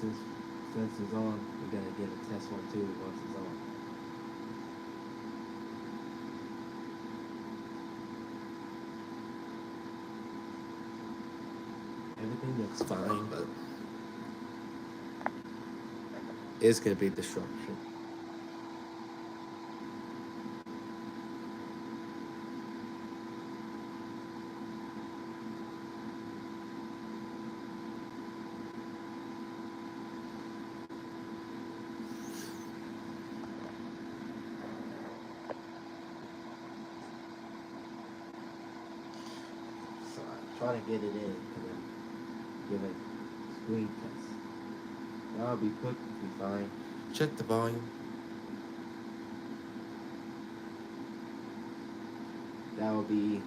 since it's on, we're gonna get a test 1 2 once it's on. Everything looks fine, but it's gonna be disruption. So I'm trying to get it in and then give it screen test. That'll be quick, be fine. Check the volume. That will be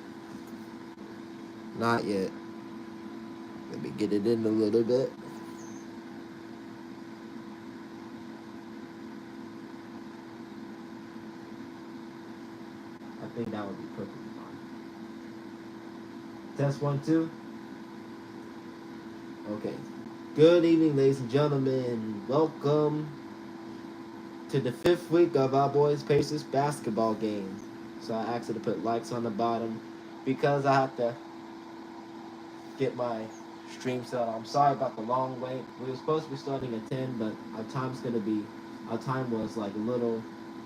not yet. Let me get it in a little bit. I think that would be perfectly fine. Test 1 2. Okay. Good evening, ladies and gentlemen. Welcome to the 5th week of our boys Pacers basketball game. So I asked you to put likes on the bottom because I have to get my stream set up. I'm sorry about the long wait. We were supposed to be starting at 10, but our time was like a little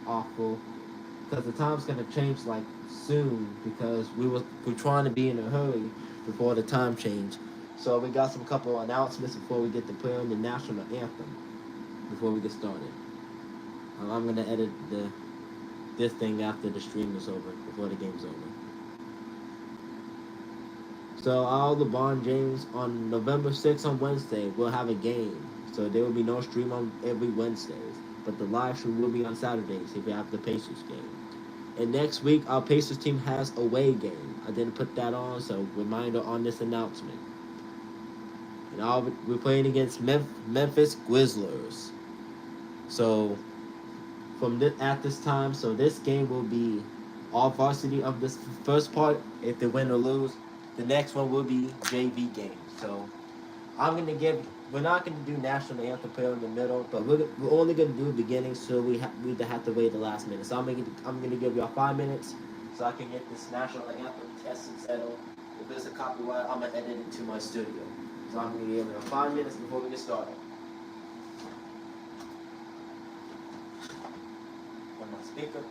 awful because the time's gonna change like soon because we're trying to be in a hurry before the time change. So we got some couple announcements before we get to play on the national anthem before we get started. I'm gonna edit this thing after the stream is over, before the game's over. So all LeBron James on November 6th on Wednesday will have a game. So there will be no stream on every Wednesdays, but the live stream will be on Saturdays if we have the Pacers game. And next week our Pacers team has a away game. I didn't put that on, so reminder on this announcement. And we're playing against Memphis GRIZZLERS. So at this time, so this game will be all varsity of this first part. If they win or lose, the next one will be JV games. So we're not gonna do national anthem play in the middle, but we're only gonna do the beginning, so we have to wait the last minute. So I'm gonna give y'all 5 minutes so I can get this national anthem tested settled. If there's a copyright, I'm gonna edit it to my studio. So I'm gonna give y'all 5 minutes before we get started. On my speaker.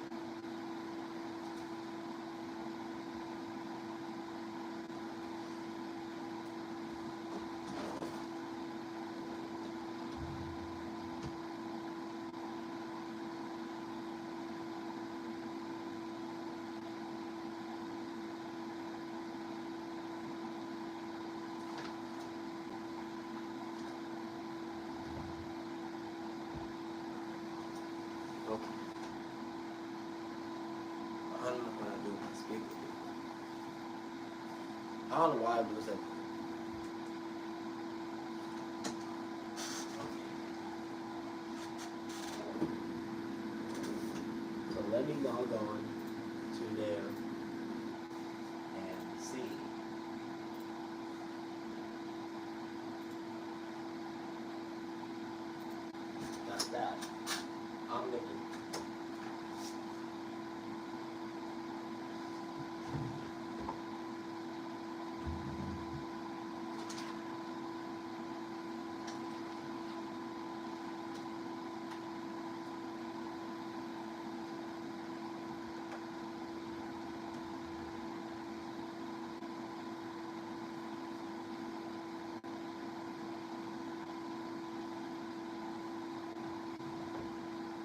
Okay. I don't know what I do with my speaker. I don't know why I lose that. So let me log on to there and see. Got that. I'm gonna.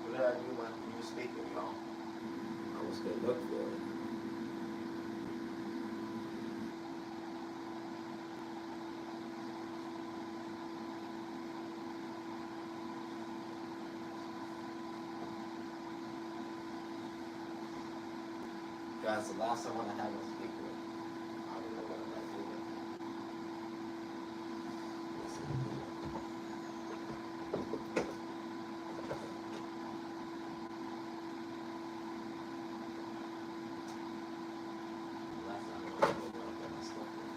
What did I do my new speaker, y'all? I was gonna look for it. Guys, the last time when I had my speaker, I don't know what I did. Last time I don't know what I got my stuff with.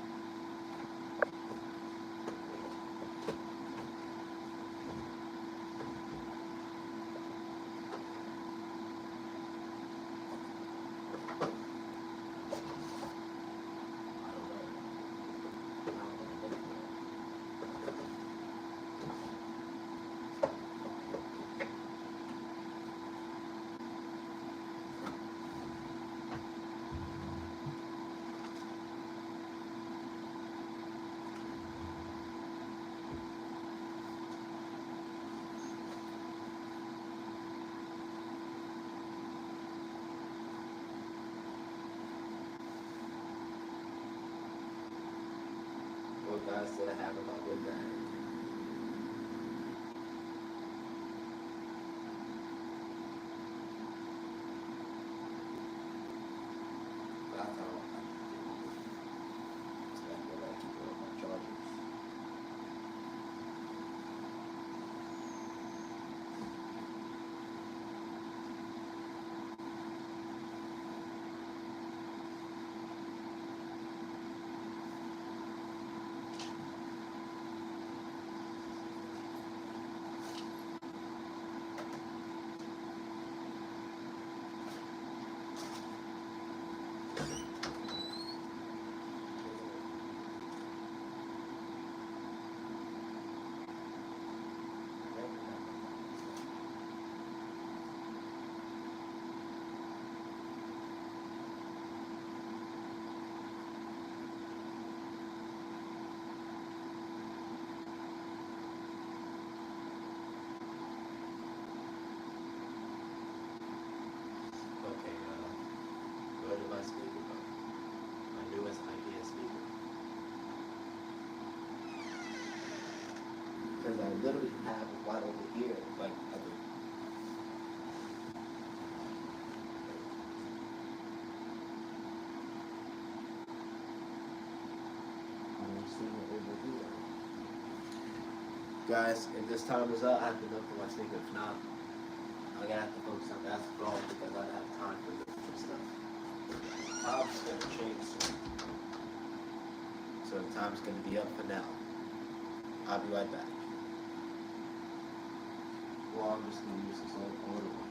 guys that I have about with that. That's how I keep it on my chargers. Okay, what am I speaking about? My newest idea speaker. Because I literally have it right over here, like at the over here. Guys, if this time is up, I have to look for my speaker. If not, I'm gonna have to focus on basketball because I don't have time for this stuff. Time's gonna change soon. So the time's gonna be up for now. I'll be right back. Well, I'm just gonna use this old order one.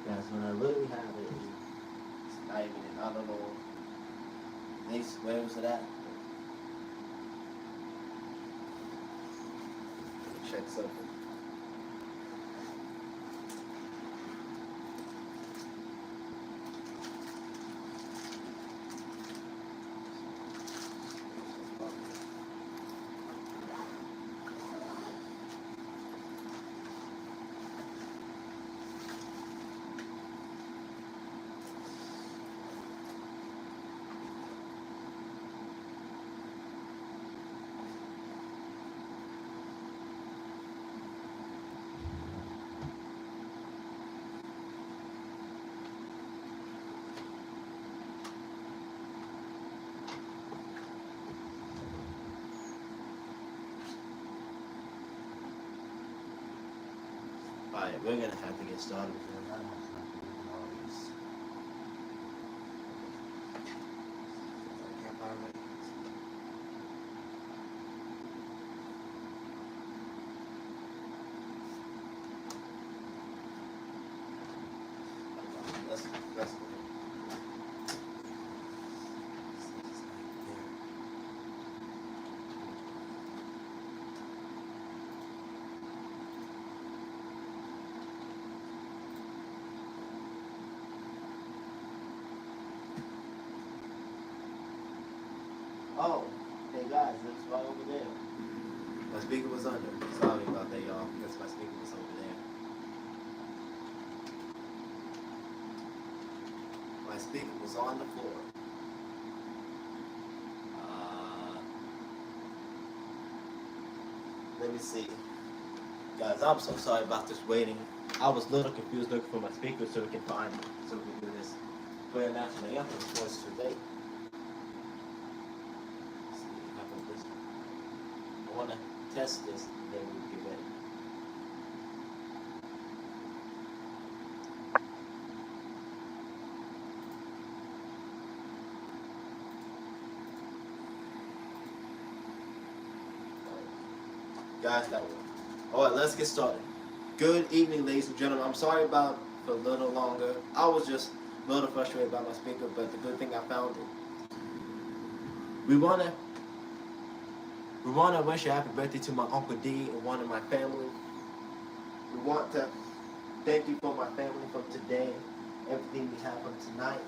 Guys, when I literally have it, it's not even in, I don't know, where was it at? Check something. Alright, we're gonna have to get started because I don't have time to do all this. I can't find it. Let's go. Oh, hey guys, it's right over there. My speaker was under. Sorry about that, y'all. Because my speaker was over there. My speaker was on the floor. me see. Guys, I'm so sorry about this waiting. I was a little confused looking for my speaker so we can find it. So we can do this. Play a national anthem before it's too late. Let's see what happens this one. I want to test this and then we'll get ready. Guys, that one. Alright, let's get started. Good evening, ladies and gentlemen. I'm sorry about for a little longer. I was just a little frustrated about my speaker, but the good thing I found it. We wanna wish a happy birthday to my Uncle D and one of my family. We want to thank you for my family from today, everything we have from tonight,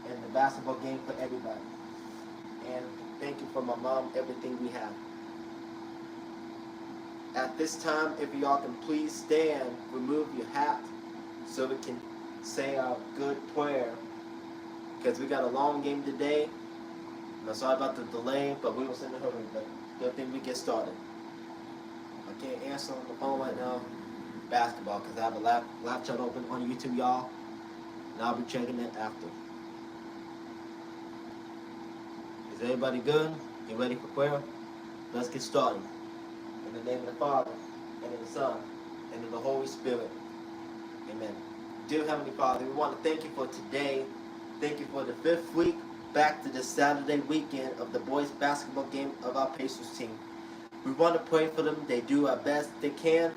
and the basketball game for everybody. And thank you for my mom, everything we have. At this time, if y'all can please stand, remove your hat so we can say our good prayer. Because we got a long game today. And I'm sorry about the delay, but we was in a hurry. But good thing we get started. I can't answer on the phone right now. Basketball, because I have a live chat open on YouTube, y'all. And I'll be checking it after. Is everybody good? You ready for prayer? Let's get started. In the name of the Father, and of the Son, and of the Holy Spirit. Amen. Dear Heavenly Father, we want to thank you for today. Thank you for the 5th week back to the Saturday weekend of the boys basketball game of our Pacers team. We want to pray for them. They do our best they can.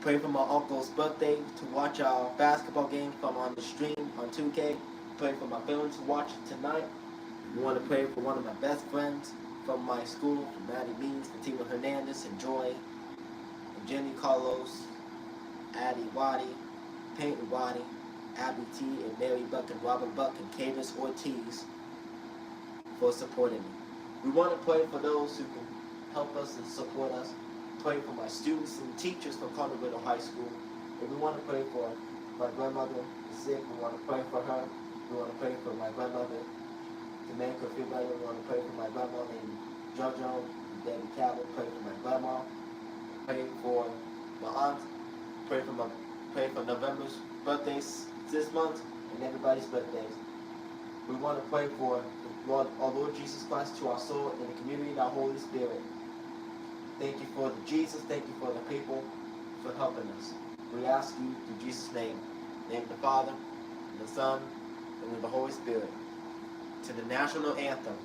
Pray for my uncle's birthday to watch our basketball game from on the stream on 2K. Pray for my family to watch it tonight. We want to pray for one of my best friends from my school, from Maddie Means, Fatima Hernandez, and Joy, and Jenny Carlos, Addie Waddy, Peyton Waddy, Abby T, and Mary Buck, and Robin Buck, and Cadence Ortiz for supporting me. We want to pray for those who can help us and support us. Pray for my students and teachers from Connery High School. And we want to pray for my grandmother who's sick. We want to pray for her. We want to pray for my grandmother to make her feel better. We want to pray for my grandma named Jojo, Debbie Cabot. Pray for my grandma. Pray for my aunt. Pray for November's birthdays this month and everybody's birthdays. We want to pray for our Lord Jesus Christ to our soul and the community and our Holy Spirit. Thank you for the Jesus. Thank you for the people for helping us. We ask you through Jesus' name. In the name of the Father, and the Son, and of the Holy Spirit. To the national anthem.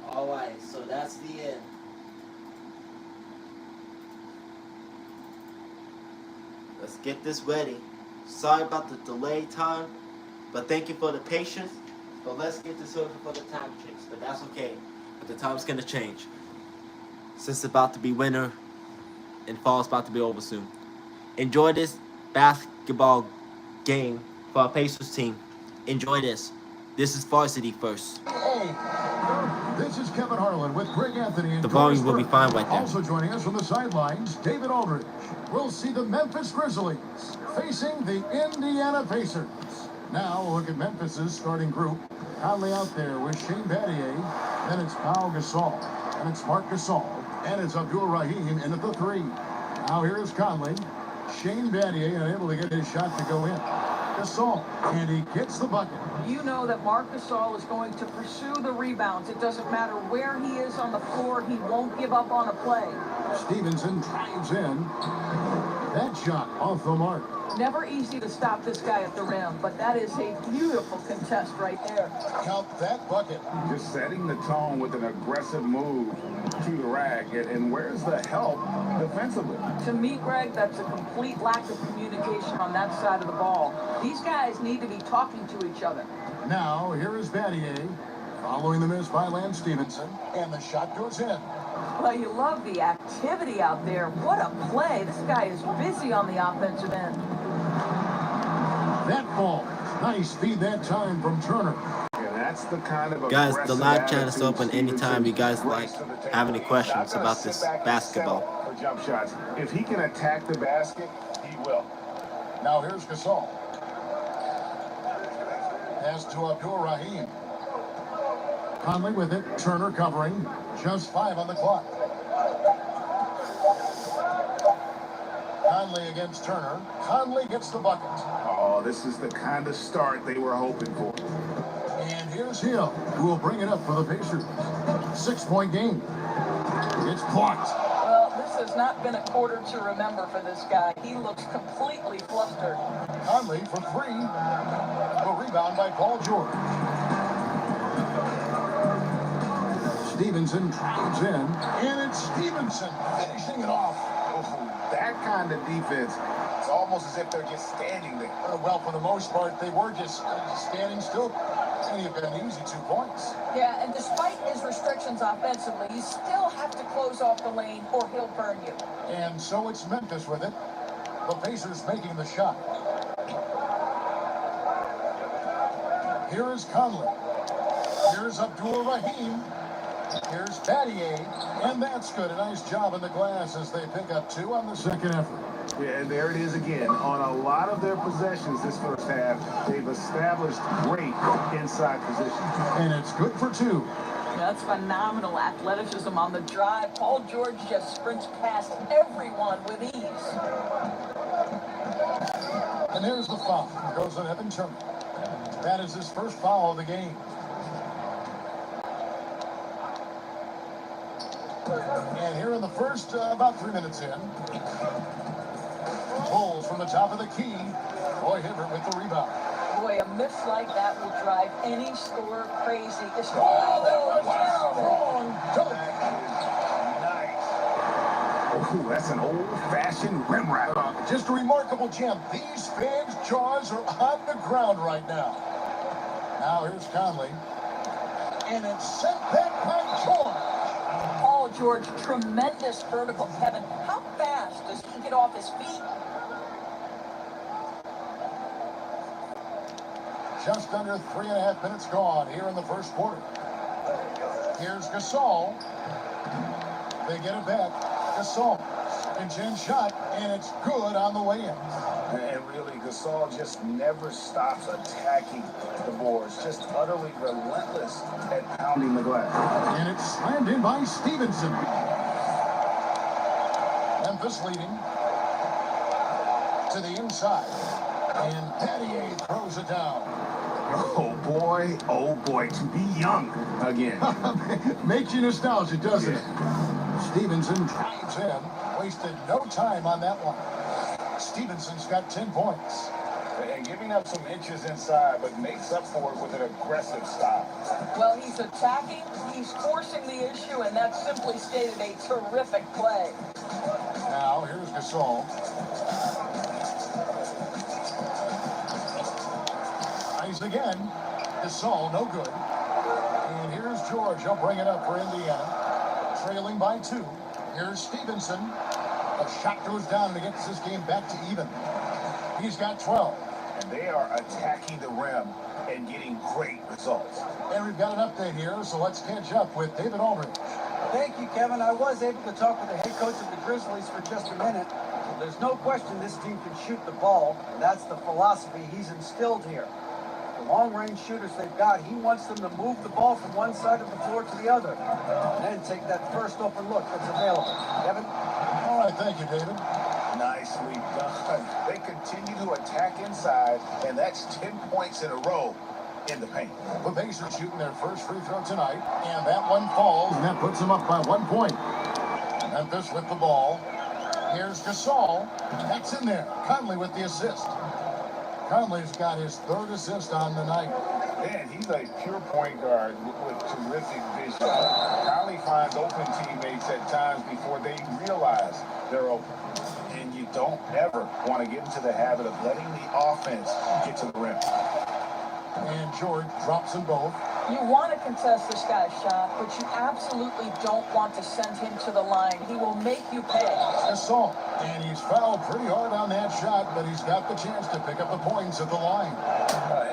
Alright, so that's the end. Let's get this ready. Sorry about the delay time, but thank you for the patience. But let's get this over for the time change. But that's okay. But the time's gonna change. Since it's about to be winter and fall's about to be over soon. Enjoy this basketball game for our Pacers team. Enjoy this. This is Varsity first. This is Kevin Harlan with Greg Anthony. The volume will be fine right there. Also joining us from the sidelines, David Aldridge. We'll see the Memphis Grizzlies facing the Indiana Pacers. Now we'll look at Memphis's starting group. Conley out there with Shane Battier. Then it's Pau Gasol. And it's Marc Gasol. And it's Abdul Rahim in at the 3. Now here is Conley. Shane Battier unable to get his shot to go in. Gasol, and he gets the bucket. You know that Marc Gasol is going to pursue the rebounds. It doesn't matter where he is on the floor. He won't give up on a play. Stevenson drives in. That shot off the mark. Never easy to stop this guy at the rim, but that is a beautiful contest right there. Count that bucket. Just setting the tone with an aggressive move to the rack. And where's the help defensively? To me, Greg, that's a complete lack of communication on that side of the ball. These guys need to be talking to each other. Now, here is Battier, following the miss by Lance Stevenson, and the shot goes in. Well, you love the activity out there. What a play. This guy is busy on the offensive end. That ball. Nice feed that time from Turner. And that's the kind of Guys, the live chat is open anytime you guys like have any questions about this basketball. For jump shots. If he can attack the basket, he will. Now here's Gasol. Pass to Abdul Rahim. Conley with it. Turner covering. Just 5 on the clock. Conley against Turner. Conley gets the bucket. Oh, this is the kind of start they were hoping for. And here's Hill, who will bring it up for the Pacers. 6-point game. It's blocked. Well, this has not been a quarter to remember for this guy. He looks completely flustered. Conley for 3. A rebound by Paul George. Stevenson drives in, and it's Stevenson finishing it off. Oh, that kind of defense. It's almost as if they're just standing there. Well, for the most part, they were just standing still. And he'd been an easy 2 points. Yeah, and despite his restrictions offensively, you still have to close off the lane or he'll burn you. And so it's Memphis with it. The Pacers making the shot. Here is Conley. Here's Abdul Rahim. Here's Battier, and that's good. A nice job in the glass as they pick up 2 on the second effort. Yeah, and there it is again. On a lot of their possessions this first half, they've established great inside position. And it's good for 2. That's phenomenal athleticism on the drive. Paul George just sprints past everyone with ease. And there's the foul. Goes on Evan Turner. That is his first foul of the game. And here in the first, about 3 minutes in, Bulls from the top of the key. Roy Hibbert with the rebound. Boy, a miss like that will drive any scorer crazy. Wrong dunk. Nice. Oh, that's an old-fashioned rim wrap. Just a remarkable gem. These fans' jaws are on the ground right now. Now here's Conley. And it's sent back by George. Paul George, tremendous vertical. Kevin, how fast does he get off his feet? Just under 3.5 minutes gone here in the first quarter. Here's Gasol. They get it back. Gasol. Second-gen shot, and it's good on the way in. And really, Gasol just never stops attacking the boards. Just utterly relentless at pounding the glass. And it's slammed in by Stevenson. Memphis leading to the inside. And Battier throws it down. Oh boy, to be young again. Makes you nostalgic, doesn't it? Stevenson drives in. Wasted no time on that one. Stevenson's got 10 points. And giving up some inches inside, but makes up for it with an aggressive stop. Well, he's attacking, he's forcing the issue, and that's simply stated a terrific play. Now, here's Gasol. Nice again. Gasol, no good. And here's George. He'll bring it up for Indiana. Trailing by 2. Here's Stevenson. A shot goes down and it gets this game back to even. He's got 12. And they are attacking the rim and getting great results. And we've got an update here, so let's catch up with David Aldridge. Thank you, Kevin. I was able to talk with the head coach of the Grizzlies for just a minute. There's no question this team can shoot the ball, and that's the philosophy he's instilled here. The long-range shooters they've got, he wants them to move the ball from one side of the floor to the other, and then take that first open look that's available. Kevin? All right, thank you, David. Nicely done. They continue to attack inside, and that's 10 points in a row in the paint. The Pacers shooting their first free throw tonight, and that one falls, and that puts them up by 1 point. Memphis with the ball. Here's Gasol. That's in there. Conley with the assist. Conley's got his third assist on the night. Man, he's a pure point guard with terrific vision. Conley finds open teammates at times before they realize they're open. And you don't ever want to get into the habit of letting the offense get to the rim. And George drops them both. You want to contest this guy's shot, but you absolutely don't want to send him to the line. He will make you pay. Gasol. And he's fouled pretty hard on that shot, but he's got the chance to pick up the points at the line.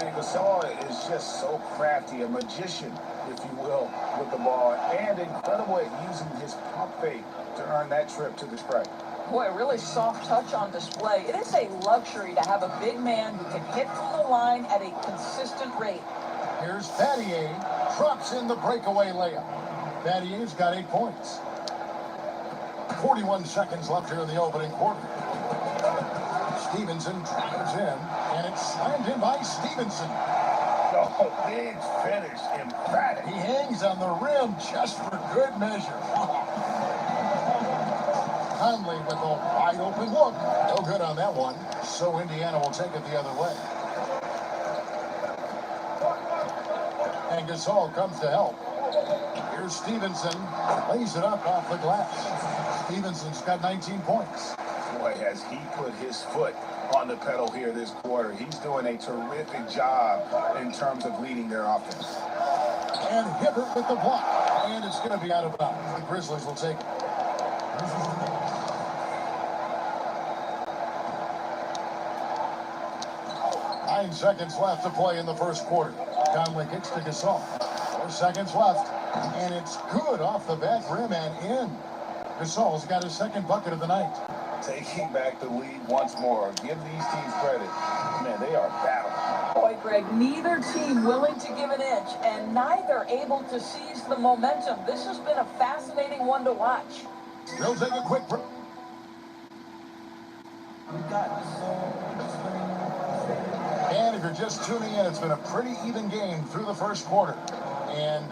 And Gasol is just so crafty, a magician, if you will, with the ball, and incredible at using his pump fake to earn that trip to the stripe. Boy, a really soft touch on display. It is a luxury to have a big man who can hit from the line at a consistent rate. Here's Battier. Drops in the breakaway layup. Battier's got 8 points. 41 seconds left here in the opening quarter. Stevenson drives in, and it's slammed in by Stevenson. Oh, big finish, emphatic. He hangs on the rim just for good measure. Conley with a wide open look. No good on that one. So Indiana will take it the other way. And Gasol comes to help. Here's Stevenson. Lays it up off the glass. Stevenson's got 19 points. Boy, has he put his foot on the pedal here this quarter. He's doing a terrific job in terms of leading their offense. And Hibbert with the block. And it's going to be out of bounds. The Grizzlies will take it. 9 seconds left to play in the first quarter. Conley kicks to Gasol. 4 seconds left. And it's good off the back rim and in. Gasol's got his second bucket of the night. Taking back the lead once more. Give these teams credit. Man, they are battling. Boy, Greg, neither team willing to give an inch and neither able to seize the momentum. This has been a fascinating one to watch. We'll take a quick break. And if you're just tuning in, it's been a pretty even game through the first quarter. And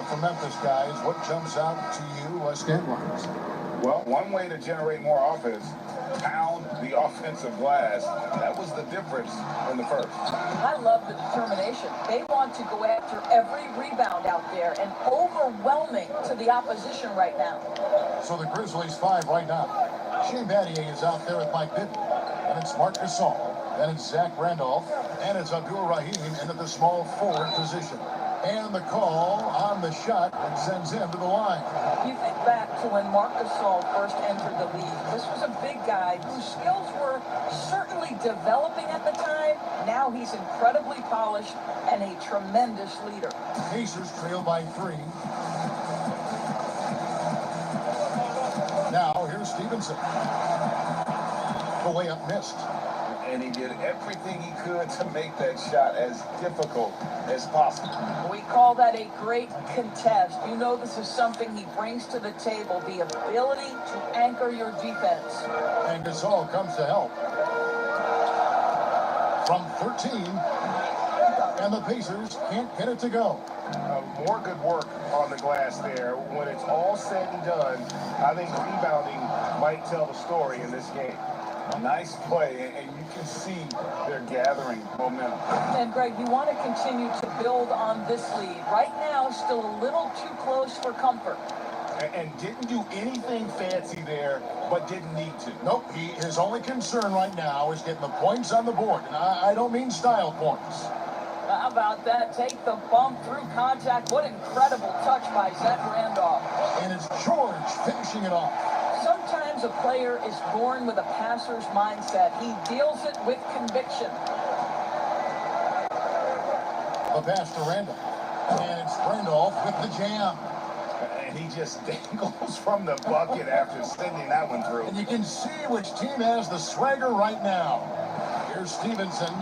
for Memphis guys, what jumps out to you stat-wise? Well, one way to generate more offense, pound the offensive glass. That was the difference in the first. I love the determination. They want to go after every rebound out there and overwhelming to the opposition right now. So the Grizzlies 5 right now. Shane Battier is out there with Mike Bibby. And it's Marc Gasol. Then it's Zach Randolph. And it's Abdul Rahim into the small forward position. And the call on the shot that sends him to the line. You think back to when Marc Gasol first entered the league. This was a big guy whose skills were certainly developing at the time. Now he's incredibly polished and a tremendous leader. Pacers trail by 3. Now here's Stevenson. The layup missed. And he did everything he could to make that shot as difficult as possible. We call that a great contest. You know this is something he brings to the table, the ability to anchor your defense. And Gasol comes to help. From 13, and the Pacers can't get it to go. More good work on the glass there. When it's all said and done, I think rebounding might tell the story in this game. Nice play, and you can see they're gathering momentum. And Greg, you want to continue to build on this lead. Right now, still a little too close for comfort. And didn't do anything fancy there, but didn't need to. Nope, his only concern right now is getting the points on the board. And I don't mean style points. How about that? Take the bump through contact. What incredible touch by Zach Randolph. And it's George finishing it off. Sometimes a player is born with a passer's mindset. He deals it with conviction. The pass to Randolph. And it's Randolph with the jam. And he just dangles from the bucket after sending that one through. And you can see which team has the swagger right now. Here's Stevenson.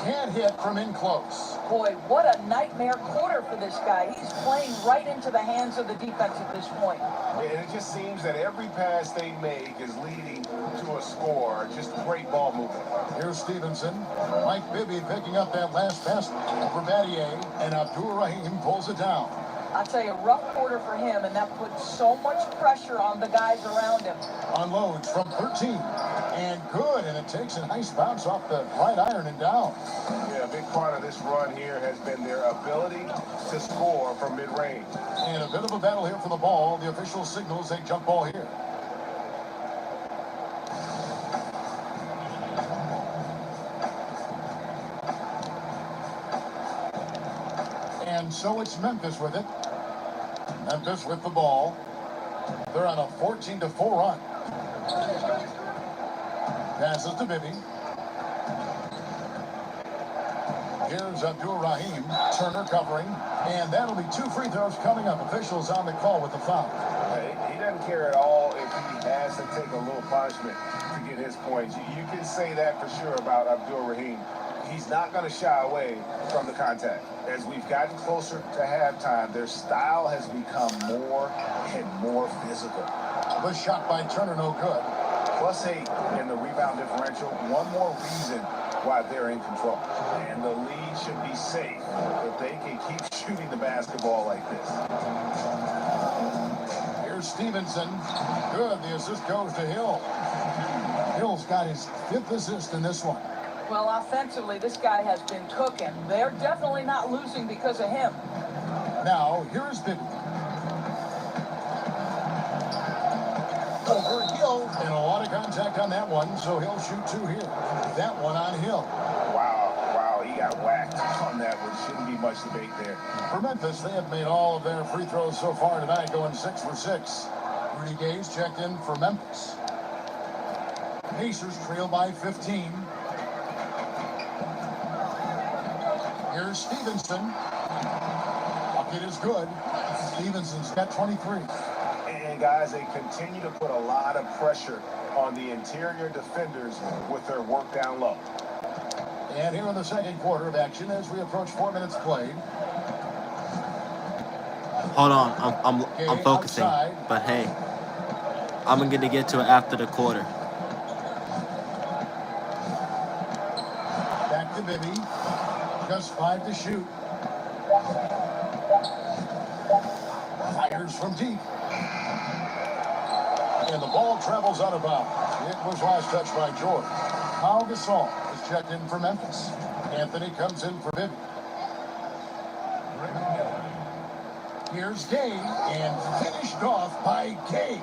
Can't hit from in close. Boy, what a nightmare quarter for this guy. He's playing right into the hands of the defense at this point. And it just seems that every pass they make is leading to a score. Just great ball movement. Here's Stevenson. Mike Bibby picking up that last pass for Battier, and Abdul-Rahim pulls it down. I'll tell you, rough quarter for him, and that puts so much pressure on the guys around him. Unloads from 13, and good, and it takes a nice bounce off the right iron and down. Yeah, a big part of this run here has been their ability to score from mid-range. And a bit of a battle here for the ball. The official signals a jump ball here. And so it's Memphis with it. Memphis with the ball. They're on a 14-4 run. Passes to Bibby. Here's Abdul-Rahim. Turner covering. And that'll be 2 free throws coming up. Officials on the call with the foul. He doesn't care at all if he has to take a little punishment to get his points. You can say that for sure about Abdul-Rahim. He's not going to shy away from the contact. As we've gotten closer to halftime, their style has become more and more physical. The shot by Turner, no good. +8 in the rebound differential. One more reason why they're in control. And the lead should be safe if they can keep shooting the basketball like this. Here's Stevenson. Good. The assist goes to Hill. Hill's got his 5th assist in this one. Well, offensively, this guy has been cooking. They're definitely not losing because of him. Now, here is Bibby. Over Hill, and a lot of contact on that one, so he'll shoot 2 here. That one on Hill. Wow, he got whacked on that one. Shouldn't be much debate there. For Memphis, they have made all of their free throws so far tonight, going 6 for 6. Rudy Gay's checked in for Memphis. Pacers trail by 15. Here's Stevenson. Bucket is good. Stevenson's got 23. And guys, they continue to put a lot of pressure on the interior defenders with their work down low. And here in the second quarter of action as we approach 4 minutes played. Hold on, I'm focusing. Outside. But hey, I'm gonna get to it after the quarter. Back to Bibby. Just 5 to shoot. Fires from deep. And the ball travels out of bounds. It was last touched by George. Pau Gasol is checked in for Memphis. Anthony comes in for Bibby. Here's Gay, and finished off by Gay.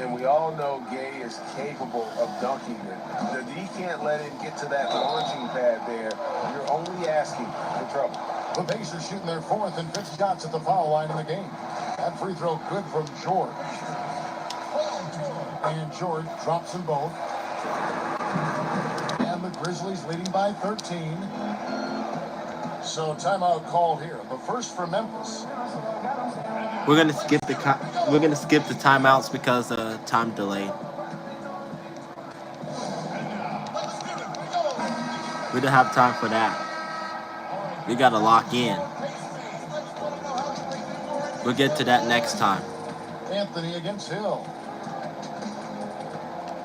And we all know Gay is capable of dunking it. He can't let him get to that launching pad there. You're only asking for trouble. The Pacers shooting their 4th and 5th shots at the foul line in the game. That free throw good from George. And George drops them both. And the Grizzlies leading by 13. So timeout called here. The first for Memphis. We're gonna skip the timeouts because of time delay. We don't have time for that. We gotta lock in. We'll get to that next time. Anthony against Hill.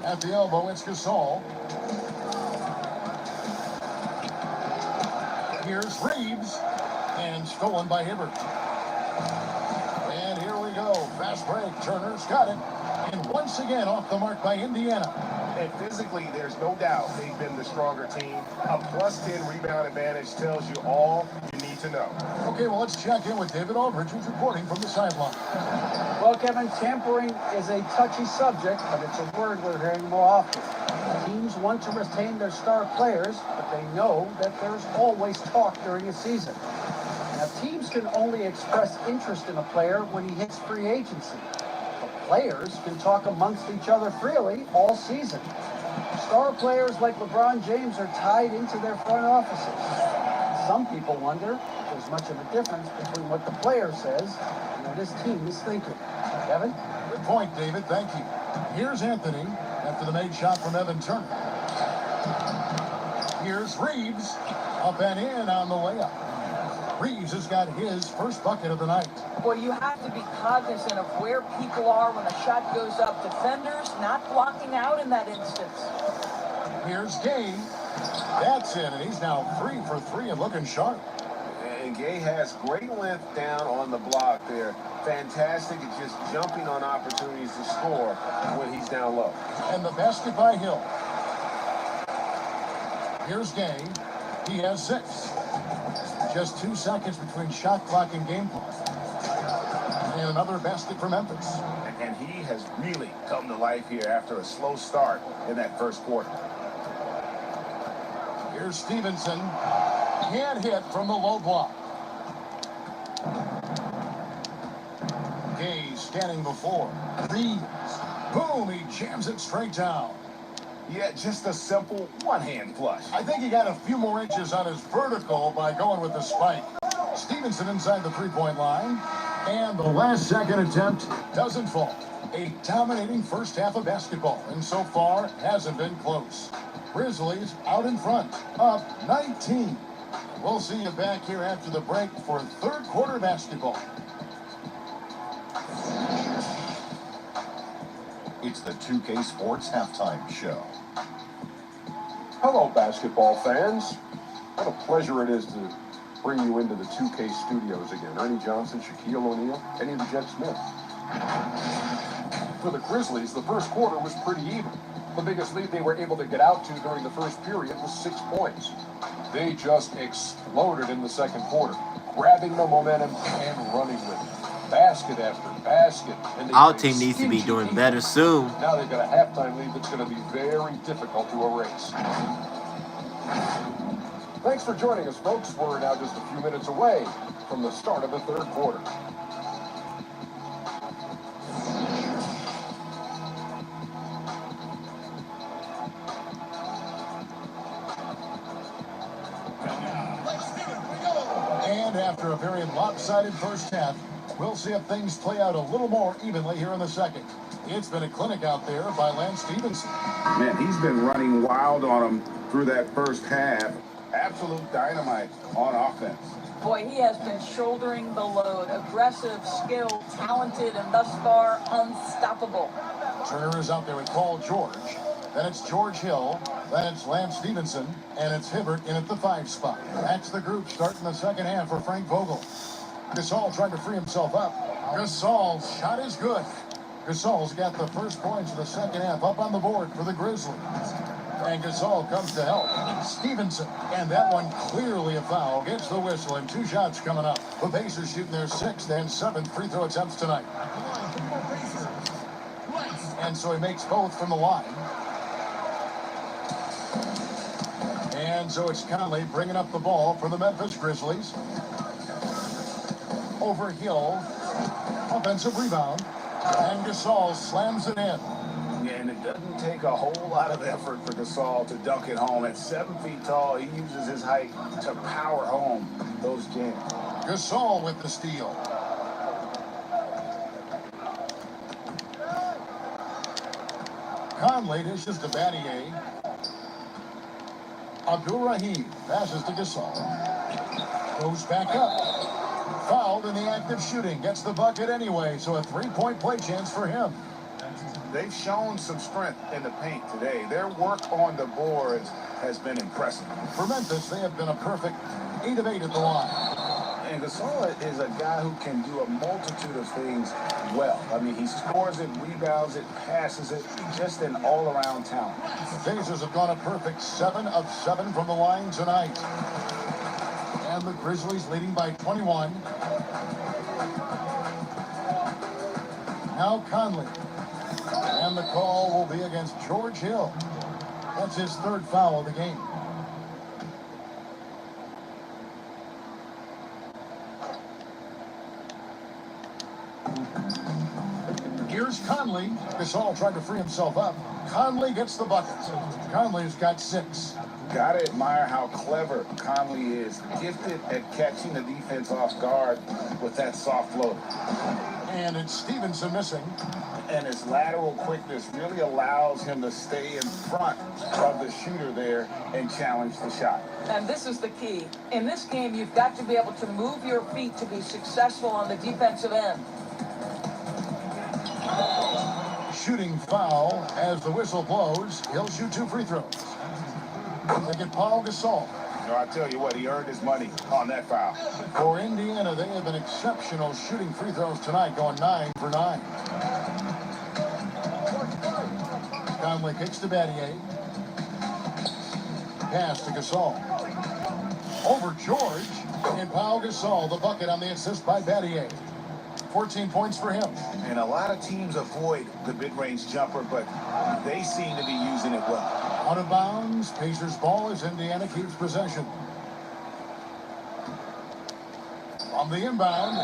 At the elbow, it's Gasol. Here's Reeves. And stolen by Hibbert. And here we go. Fast break. Turner's got it. And once again off the mark by Indiana. And physically, there's no doubt they've been the stronger team. A +10 rebound advantage tells you all you need to know. Okay, well, let's check in with David Aldridge, who's reporting from the sideline. Well, Kevin, tampering is a touchy subject, but it's a word we're hearing more often. Teams want to retain their star players, but they know that there's always talk during a season. Now, teams can only express interest in a player when he hits free agency. But players can talk amongst each other freely all season. Star players like LeBron James are tied into their front offices. Some people wonder if there's much of a difference between what the player says and what his team is thinking. Kevin? Good point, David. Thank you. Here's Anthony after the made shot from Evan Turner. Here's Reeves. Up and in on the layup. Reeves has got his first bucket of the night. Well, you have to be cognizant of where people are when a shot goes up. Defenders not blocking out in that instance. Here's Gay. That's in, and he's now 3 for 3 and looking sharp. And Gay has great length down on the block there. Fantastic at just jumping on opportunities to score when he's down low. And the basket by Hill. Here's Gay. He has 6. Just 2 seconds between shot clock and game clock. And another basket for Memphis. And he has really come to life here after a slow start in that first quarter. Here's Stevenson. Can't hit from the low block. Gay standing before. Reeves. Boom, he jams it straight down. Yeah, just a simple one-hand flush. I think he got a few more inches on his vertical by going with the spike. Stevenson inside the three-point line. And the last second attempt doesn't fall. A dominating first half of basketball, and so far hasn't been close. Grizzlies out in front, up 19. We'll see you back here after the break for third quarter basketball. It's the 2K Sports Halftime Show. Hello, basketball fans. What a pleasure it is to bring you into the 2K studios again. Ernie Johnson, Shaquille O'Neal, Kenny the Jet Smith. For the Grizzlies, the first quarter was pretty even. The biggest lead they were able to get out to during the first period was 6 points. They just exploded in the second quarter, grabbing the momentum and running with it. Basket after basket. And Our team needs to be doing better soon. Now they've got a halftime lead that's going to be very difficult to erase. Thanks for joining us, folks. We're now just a few minutes away from the start of the third quarter. And after a very lopsided first half, we'll see if things play out a little more evenly here in the second. It's been a clinic out there by Lance Stevenson. Man, he's been running wild on him through that first half. Absolute dynamite on offense. Boy, he has been shouldering the load. Aggressive, skilled, talented, and thus far unstoppable. Turner is out there with Paul George. Then it's George Hill. Then it's Lance Stevenson. And it's Hibbert in at the 5 spot. That's the group starting the second half for Frank Vogel. Gasol tried to free himself up. Gasol's shot is good. Gasol's got the first points of the second half up on the board for the Grizzlies. And Gasol comes to help. Stevenson, and that one clearly a foul, gets the whistle, and 2 shots coming up. The Pacers shooting their 6th and 7th free throw attempts tonight. And so he makes both from the line. And so it's Conley bringing up the ball for the Memphis Grizzlies. Over Hill, offensive rebound, and Gasol slams it in. Yeah, and it doesn't take a whole lot of effort for Gasol to dunk it home. At 7 feet tall, he uses his height to power home those jams. Gasol with the steal. Conley dishes to Battier. Abdul-Rahim passes to Gasol. Goes back up. Fouled in the act of shooting. Gets the bucket anyway, so a 3-point play chance for him. They've shown some strength in the paint today. Their work on the boards has been impressive. For Memphis, they have been a perfect 8 of 8 at the line. And Gasol is a guy who can do a multitude of things well. I mean, he scores it, rebounds it, passes it, just an all-around talent. The Pacers have gone a perfect 7 of 7 from the line tonight. And the Grizzlies leading by 21. Now Conley. And the call will be against George Hill. That's his 3rd foul of the game. Here's Conley. Gasol tried to free himself up. Conley gets the bucket. Conley's got 6. Gotta admire how clever Conley is. Gifted at catching the defense off guard with that soft float. And it's Stevenson missing. And his lateral quickness really allows him to stay in front of the shooter there and challenge the shot. And this is the key. In this game, you've got to be able to move your feet to be successful on the defensive end. Shooting foul as the whistle blows. He'll shoot 2 free throws. They get Paul Gasol. No, I tell you what, he earned his money on that foul. For Indiana, they have been exceptional shooting free throws tonight, going 9 for 9. Conley kicks to Battier. Pass to Gasol. Over George, and Paul Gasol, the bucket on the assist by Battier. 14 points for him. And a lot of teams avoid the mid-range jumper, but they seem to be using it well. Out of bounds, Pacers ball as Indiana keeps possession. On the inbound,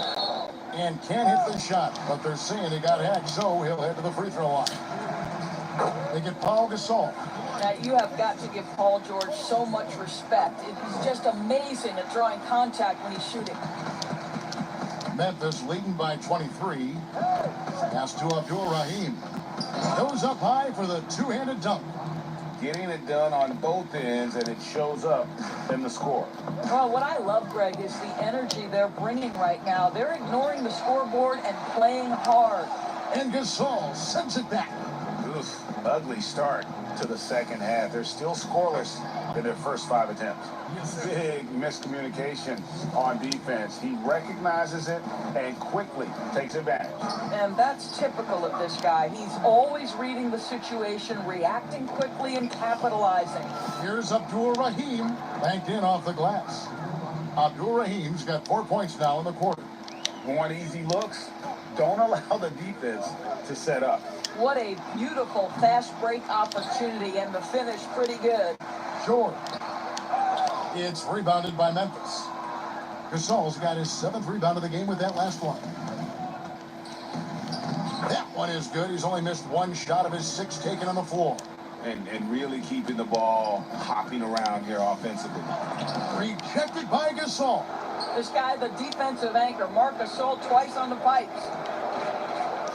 and can't hit the shot, but they're saying he got hacked, so he'll head to the free throw line. They get Paul Gasol. Now, you have got to give Paul George so much respect. He's just amazing at drawing contact when he's shooting. Memphis leading by 23. Pass to Abdul Rahim. Goes up high for the two-handed dunk. Getting it done on both ends, and it shows up in the score. Well, what I love, Greg, is the energy they're bringing right now. They're ignoring the scoreboard and playing hard. And Gasol sends it back. Oof, ugly start to the second half. They're still scoreless in their first 5 attempts. Big miscommunication on defense. He recognizes it and quickly takes advantage. And that's typical of this guy. He's always reading the situation, reacting quickly, and capitalizing. Here's Abdul Rahim, banked in off the glass. Abdul Rahim's got 4 points now in the quarter. Want easy looks? Don't allow the defense to set up. What a beautiful fast break opportunity, and the finish pretty good. Short. It's rebounded by Memphis. Gasol's got his 7th rebound of the game with that last one. That one is good. He's only missed 1 shot of his 6 taken on the floor. And really keeping the ball hopping around here offensively. Rejected by Gasol. This guy, the defensive anchor, Marc Gasol, twice on the pipes.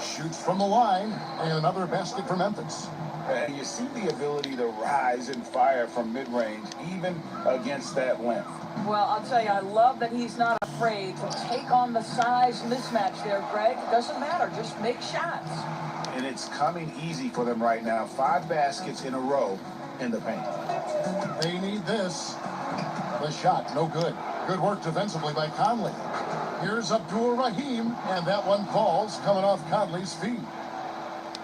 Shoots from the line, and another basket for Memphis. And you see the ability to rise and fire from mid-range, even against that length. Well, I'll tell you, I love that he's not afraid to take on the size mismatch there, Greg. It doesn't matter. Just make shots. And it's coming easy for them right now. 5 baskets in a row in the paint. They need this. The shot, no good. Good work defensively by Conley. Here's Abdul Rahim, and that one falls coming off Conley's feet.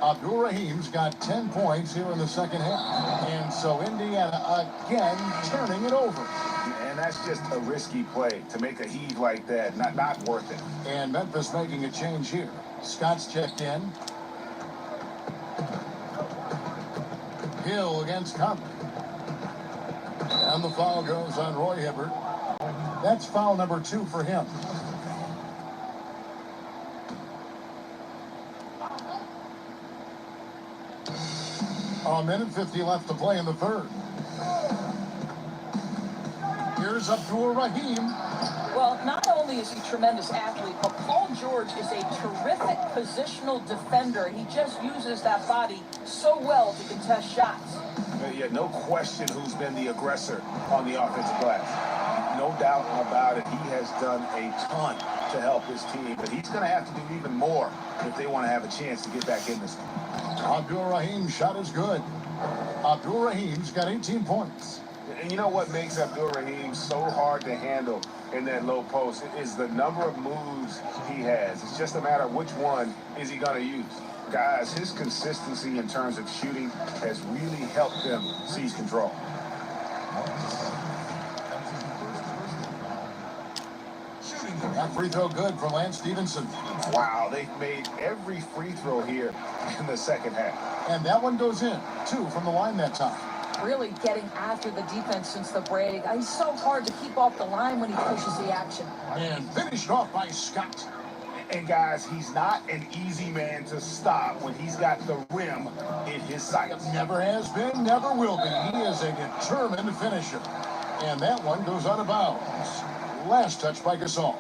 Abdul Rahim's got 10 points here in the second half. And so Indiana again turning it over. And that's just a risky play to make a heave like that. Not worth it. And Memphis making a change here. Scott's checked in. Hill against Conley. And the foul goes on Roy Hibbert. That's foul number 2 for him. A minute 50 left to play in the third. Here's Abdul Rahim. Well, not only is he a tremendous athlete, but Paul George is a terrific positional defender. He just uses that body so well to contest shots. Yeah, no question who's been the aggressor on the offensive glass. No doubt about it. He has done a ton to help his team, but he's going to have to do even more if they want to have a chance to get back in this game. Abdul Rahim's shot is good. Abdul Rahim's got 18 points. And you know what makes Abdul Rahim so hard to handle in that low post is the number of moves he has. It's just a matter of which one is he going to use. Guys, his consistency in terms of shooting has really helped them seize control. That free throw good for Lance Stevenson. Wow, they've made every free throw here in the second half. And that one goes in. 2 from the line that time. Really getting after the defense since the break. He's so hard to keep off the line when he pushes the action. And finished off by Scott. And guys, he's not an easy man to stop when he's got the rim in his sights. Never has been, never will be. He is a determined finisher. And that one goes out of bounds. Last touch by Gasol.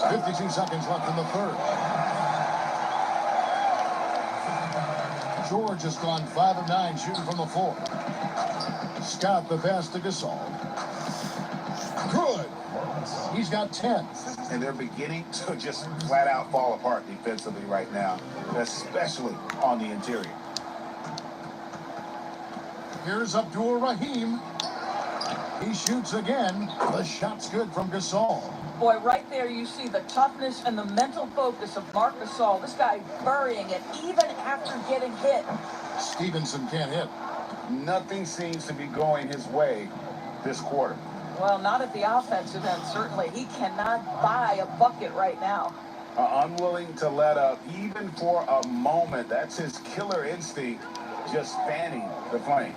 52 seconds left in the third. George has gone 5 of 9 shooting from the floor. Scott the pass to Gasol. Good. He's got 10. And they're beginning to just flat out fall apart defensively right now, especially on the interior. Here's Abdul Rahim. He shoots again. The shot's good from Gasol. Boy, right there you see the toughness and the mental focus of Marc Gasol. This guy burying it even after getting hit. Stevenson can't hit. Nothing seems to be going his way this quarter. Well, not at the offensive end, certainly. He cannot buy a bucket right now. Unwilling to let up even for a moment. That's his killer instinct, just fanning the flame.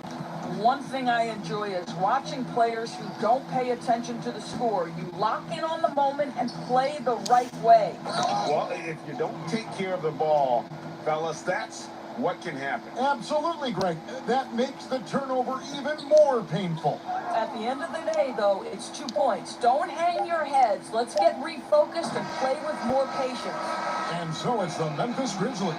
One thing I enjoy is watching players who don't pay attention to the score. You lock in on the moment and play the right way. Well, if you don't take care of the ball, fellas, that's what can happen. Absolutely, Greg. That makes the turnover even more painful. At the end of the day, though, it's 2 points. Don't hang your heads. Let's get refocused and play with more patience. And so it's the Memphis Grizzlies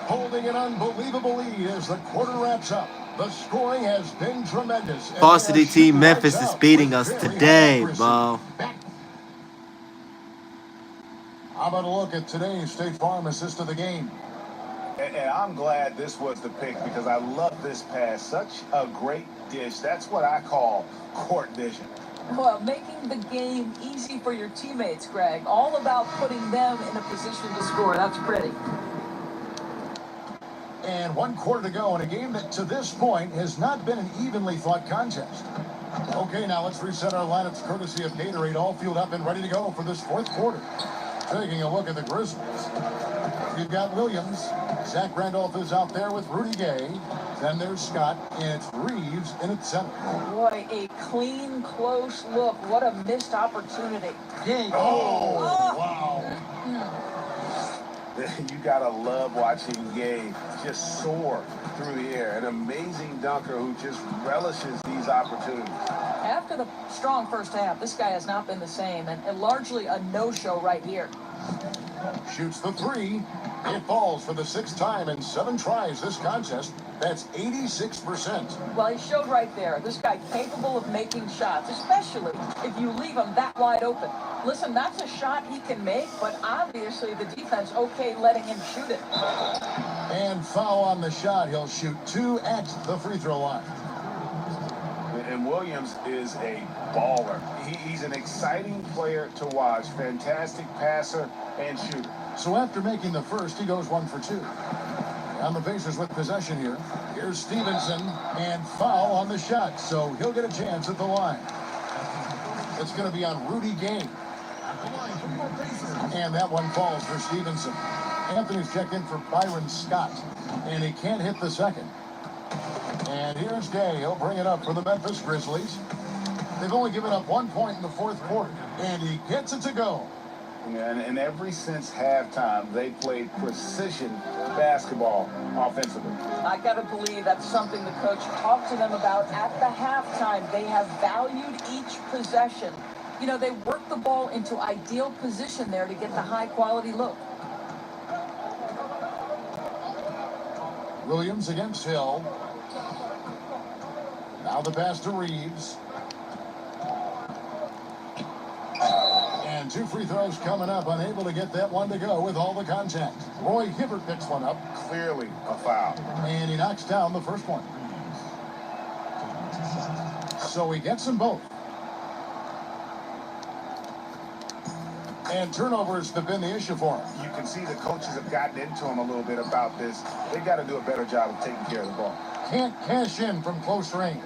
holding an unbelievable lead as the quarter wraps up. The scoring has been tremendous. Varsity team Memphis is beating us today, bro. How about a look at today's State Farm assist of the game? And I'm glad this was the pick because I love this pass. Such a great dish. That's what I call court vision. Well, making the game easy for your teammates, Greg. All about putting them in a position to score. That's pretty. And 1 quarter to go in a game that to this point has not been an evenly fought contest. Okay, now let's reset our lineups courtesy of Gatorade, all fueled up and ready to go for this 4th quarter. Taking a look at the Grizzlies. You've got Williams. Zach Randolph is out there with Rudy Gay. Then there's Scott, and it's Reeves in at center. Boy, a clean, close look. What a missed opportunity. Gay. Oh, wow. You gotta love watching Gabe just soar through the air. An amazing dunker who just relishes these opportunities. After the strong first half, this guy has not been the same, and largely a no-show right here. Shoots the 3. It falls for the 6th time in 7 tries this contest. That's 86%. Well, he showed right there. This guy capable of making shots, especially if you leave him that wide open. Listen, that's a shot he can make, but obviously the defense okay letting him shoot it. And foul on the shot. He'll shoot 2 at the free throw line. And Williams is a baller. He's an exciting player to watch. Fantastic passer and shooter. So after making the first, he goes 1 for 2. On the Pacers with possession here. Here's Stevenson, and foul on the shot, so he'll get a chance at the line. It's going to be on Rudy Gay. And that one falls for Stevenson. Anthony's checked in for Byron Scott, and he can't hit the second. And here's Gay. He'll bring it up for the Memphis Grizzlies. They've only given up 1 point in the 4th quarter, and he gets it to go. And ever since halftime, they played precision basketball offensively. I got to believe that's something the coach talked to them about at the halftime. They have valued each possession. You know, they work the ball into ideal position there to get the high-quality look. Williams against Hill. Now the pass to Reeves. And 2 free throws coming up. Unable to get that one to go with all the contact. Roy Hibbert picks one up. Clearly a foul. And he knocks down the first one. So he gets them both. And turnovers have been the issue for him. You can see the coaches have gotten into him a little bit about this. They've got to do a better job of taking care of the ball. Can't cash in from close range.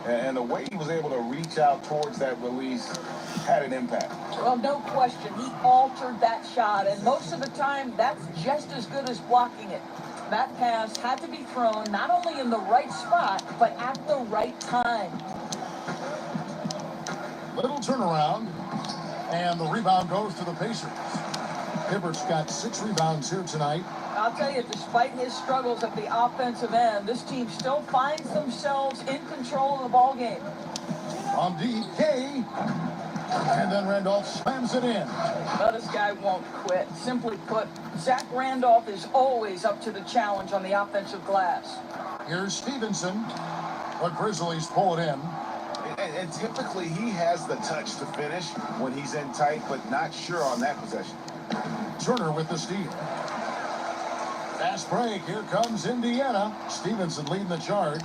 And the way he was able to reach out towards that release had an impact. Well, no question. He altered that shot, and most of the time, that's just as good as blocking it. That pass had to be thrown not only in the right spot, but at the right time. Little turnaround, and the rebound goes to the Pacers. Hibbert's got 6 rebounds here tonight. I'll tell you, despite his struggles at the offensive end, this team still finds themselves in control of the ball game. On DK, And then Randolph slams it in. Well, this guy won't quit. Simply put, Zach Randolph is always up to the challenge on the offensive glass. Here's Stevenson. The Grizzlies pull it in. And typically he has the touch to finish when he's in tight, but not sure on that possession. Turner with the steal. Fast break. Here comes Indiana. Stevenson leading the charge.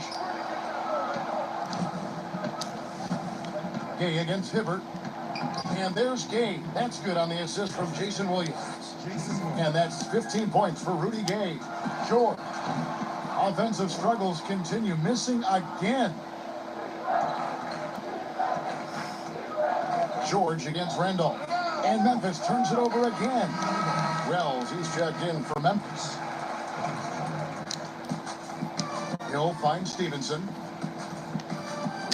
Gay against Hibbert. And there's Gay. That's good on the assist from Jason Williams. And that's 15 points for Rudy Gay. George. Offensive struggles continue. Missing again. George against Randolph. And Memphis turns it over again. Wells, he's checked in for Memphis. Hill finds Stevenson.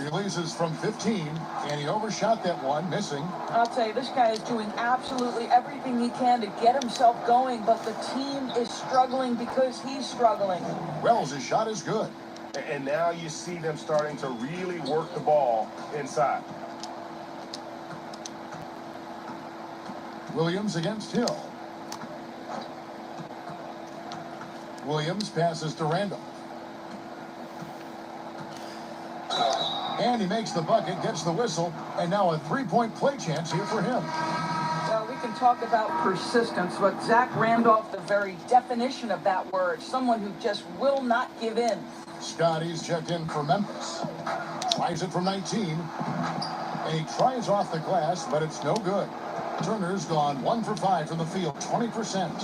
Releases from 15, and he overshot that one, missing. I'll tell you, this guy is doing absolutely everything he can to get himself going, but the team is struggling because he's struggling. Wells' shot is good. And now you see them starting to really work the ball inside. Williams against Hill. Williams passes to Randolph. And he makes the bucket, gets the whistle, and now a three-point play chance here for him. Well, we can talk about persistence, but Zach Randolph, the very definition of that word, someone who just will not give in. Scotty's checked in for Memphis. Tries it from 19. And he tries off the glass, but it's no good. Turner's gone 1 for 5 from the field, 20%.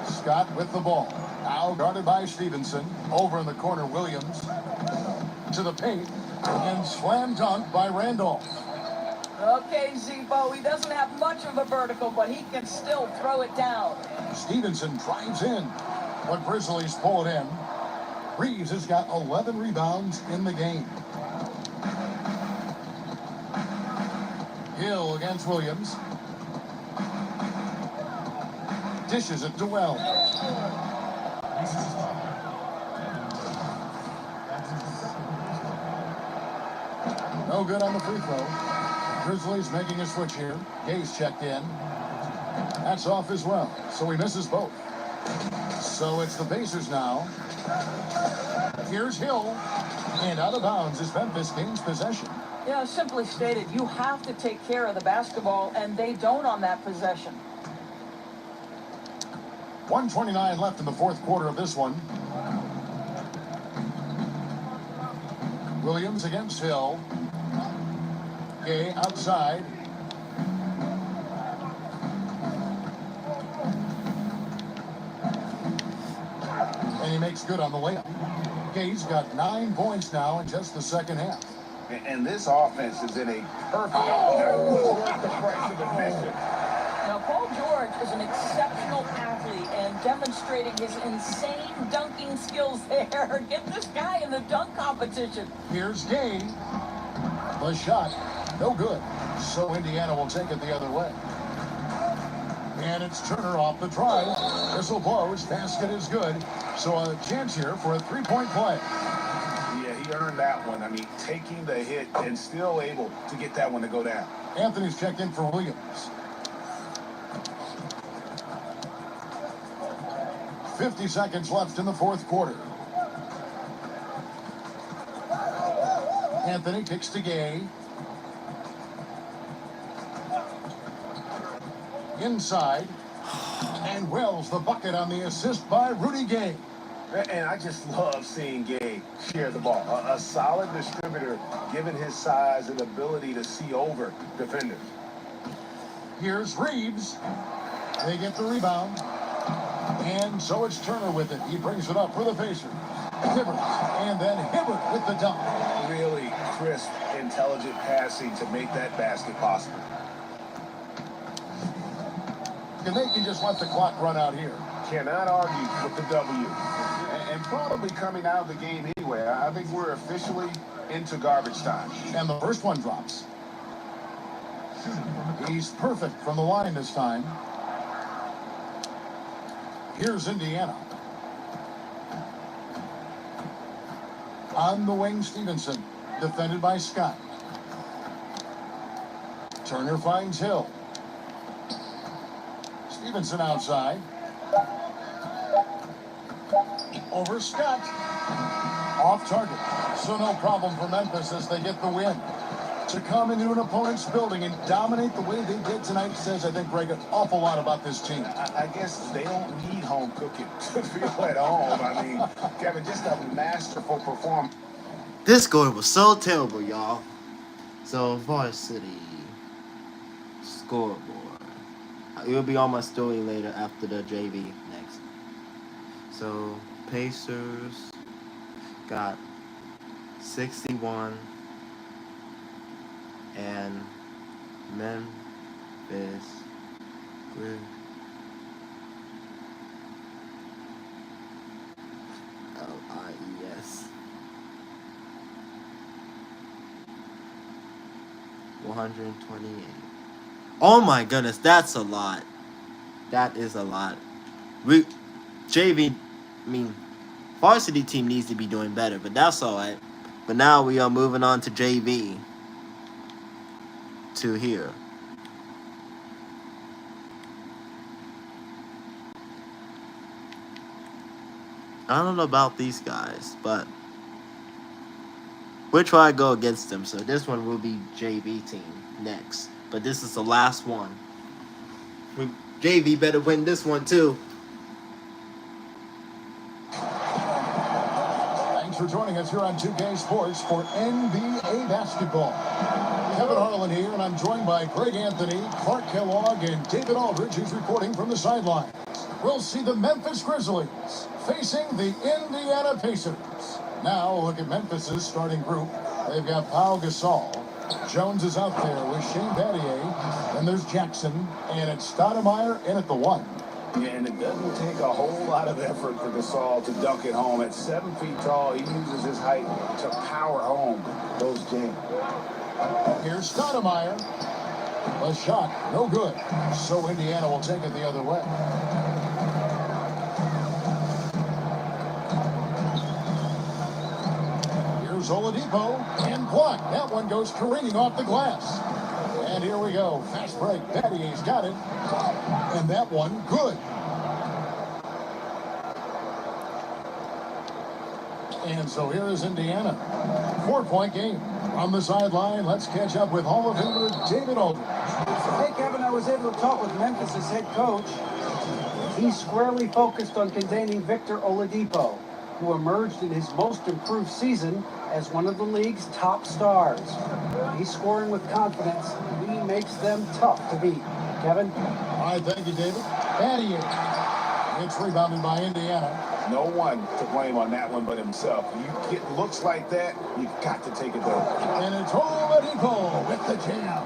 Scott with the ball. Now guarded by Stevenson. Over in the corner, Williams. To the paint. And slam dunk by Randolph. Okay, Zebo, he doesn't have much of a vertical, but he can still throw it down. Stevenson drives in. The Grizzlies pull it in. Reeves has got 11 rebounds in the game. Hill against Williams. Dishes it to Wells. No good on the free throw. Grizzlies making a switch here. Gay's checked in. That's off as well, so he misses both. So it's the Pacers now. Here's Hill. And out of bounds as Memphis gains possession. Yeah, simply stated, you have to take care of the basketball, and they don't on that possession. 1:29 left in the fourth quarter of this one. Williams against Hill. Gay outside. And he makes good on the layup. Gay's got 9 points now in just the second half. And this offense is in a perfect worth the price of admission. Now, Paul George is an exceptional athlete and demonstrating his insane dunking skills there. Get this guy in the dunk competition. Here's Gay. The shot, no good. So Indiana will take it the other way. And it's Turner off the drive. Whistle blows, basket is good. So a chance here for a three-point play. Yeah, he earned that one. I mean, taking the hit and still able to get that one to go down. Anthony's checked in for Williams. 50 seconds left in the fourth quarter. Anthony kicks to Gay. Inside. And Wells the bucket on the assist by Rudy Gay. And I just love seeing Gay share the ball. A solid distributor, given his size and ability to see over defenders. Here's Reeves. They get the rebound. And so it's Turner with it. He brings it up for the Pacers. Hibbert. And then Hibbert with the dunk. Really crisp, intelligent passing to make that basket possible. And they can just let the clock run out here. Cannot argue with the W. And probably coming out of the game anyway. I think we're officially into garbage time. And the first one drops. He's perfect from the line this time. Here's Indiana. On the wing, Stevenson, defended by Scott. Turner finds Hill. Stevenson outside. Over Scott. Off target. So no problem for Memphis as they get the win. To come into an opponent's building and dominate the way they did tonight says, I think, Greg, an awful lot about this team. I guess they don't need home cooking to feel at home. I mean, Kevin, just a masterful performance. This score was so terrible, y'all. So, varsity scoreboard. It will be on my story later after the JV next. So, Pacers got 61 and Memphis LIES 128. Oh my goodness, that's a lot. That is a lot. Varsity team needs to be doing better, but that's alright. But now we are moving on to JV. To here. I don't know about these guys, but we'll try to go against them. So this one will be JV team next. But this is the last one. JV better win this one too. Thanks for joining us here on 2K Sports for NBA basketball. Kevin Harlan here, and I'm joined by Greg Anthony, Clark Kellogg, and David Aldridge, who's reporting from the sidelines. We'll see the Memphis Grizzlies facing the Indiana Pacers. Now, a look at Memphis's starting group. They've got Pau Gasol. Jones is out there with Shane Battier. Then there's Jackson, and it's Stoudemire in at the 1. Yeah, and it doesn't take a whole lot of effort for Gasol to dunk it home. At 7 feet tall, he uses his height to power home those games. Here's Stoudemire. A shot, no good. So Indiana will take it the other way. Here's Oladipo and blocked. That one goes careening off the glass. And here we go. Fast break. Battier's got it. And that one, good. And so here is Indiana. 4-point game. On the sideline, let's catch up with Hall of Famer David Aldridge. Hey, Kevin, I was able to talk with Memphis' head coach. He's squarely focused on containing Victor Oladipo, who emerged in his most improved season as one of the league's top stars. He's scoring with confidence. He makes them tough to beat. Kevin? All right, thank you, David. Battier. It's rebounded by Indiana. No one to blame on that one but himself. You get looks like that, you've got to take it there. And it's Oladipo with the jam.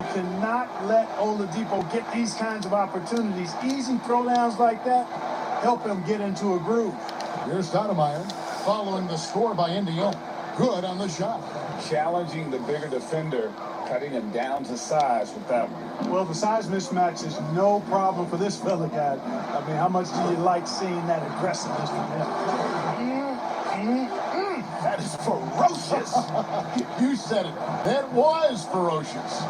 You cannot let Oladipo get these kinds of opportunities. Easy throwdowns like that help him get into a groove. Here's Stoudemire following the score by Indiana. Good on the shot. Challenging the bigger defender, cutting him down to size with that one. Well, the size mismatch is no problem for this fella, guy. I mean, how much do you like seeing that aggressiveness from him? That is ferocious. You said it. That was ferocious.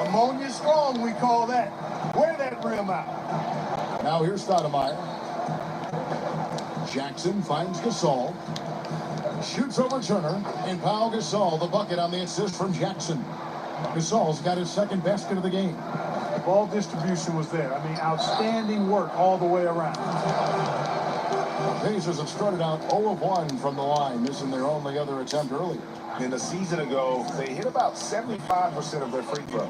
Ammonia strong, we call that. Wear that rim out. Now here's Stoudemire. Jackson finds Gasol. Shoots over Turner. And Pau Gasol, the bucket on the assist from Jackson. Gasol's got his second basket of the game. The ball distribution was there. I mean, outstanding work all the way around. The Pacers have started out 0 of 1 from the line, missing their only other attempt earlier. In a season ago, they hit about 75% of their free throws.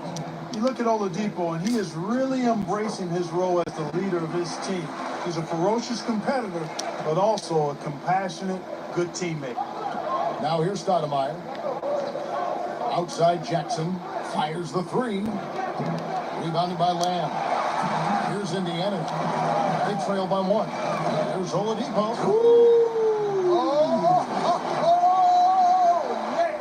You look at Oladipo, and he is really embracing his role as the leader of his team. He's a ferocious competitor, but also a compassionate, good teammate. Now here's Stoudemire. Outside Jackson. Fires the 3. Rebounded by Lamb. Here's Indiana. They trail by 1. There's Oladipo. Yeah.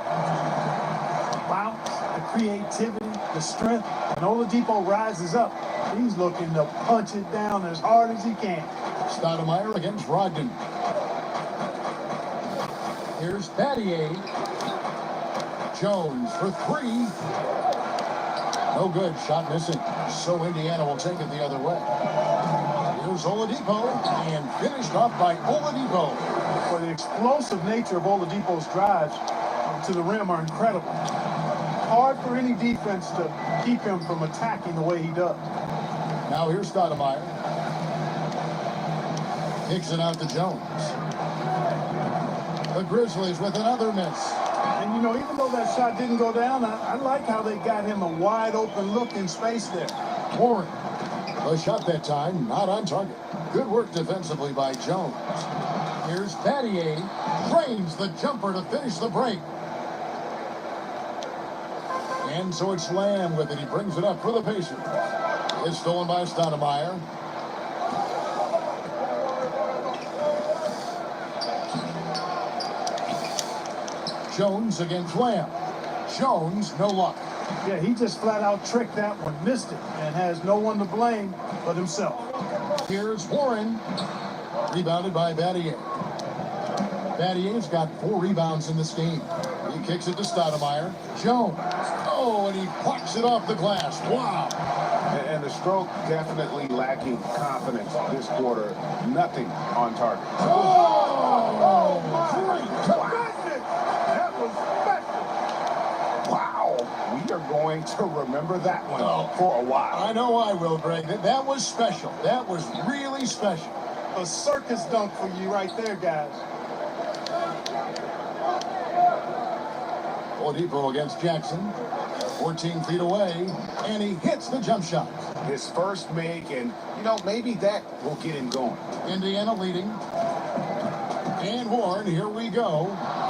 Bounce, the creativity, the strength, and Oladipo rises up. He's looking to punch it down as hard as he can. Stoudemire against Brogdon. Here's Battier. Jones for 3. No good. Shot missing. So Indiana will take it the other way. Here's Oladipo, and finished off by Oladipo. For the explosive nature of Oladipo's drives to the rim are incredible. Hard for any defense to keep him from attacking the way he does. Now here's Stoudemire. Kicks it out to Jones. The Grizzlies with another miss. And, you know, even though that shot didn't go down, I like how they got him a wide open look in space there. Warren. The shot that time, not on target. Good work defensively by Jones. Here's Battier. Drains the jumper to finish the break. And so it's Lamb with it. He brings it up for the Pacers. It's stolen by Stoudemire. Jones against Lamb. Jones, no luck. Yeah, he just flat out tricked that one, missed it, and has no one to blame but himself. Here's Warren. Rebounded by Battier. Battier's got 4 rebounds in this game. He kicks it to Stoudemire. Jones. Oh, and he plucks it off the glass. Wow. And the stroke definitely lacking confidence this quarter. Nothing on target. Oh, Great goodness! That was special. Wow. We are going to remember that one for a while. I know I will, Greg. That was special. That was really special. A circus dunk for you right there, guys. Oladipo against Jackson. 14 feet away, and he hits the jump shot. His first make, and, you know, maybe that will get him going. Indiana leading. And Warren, here we go.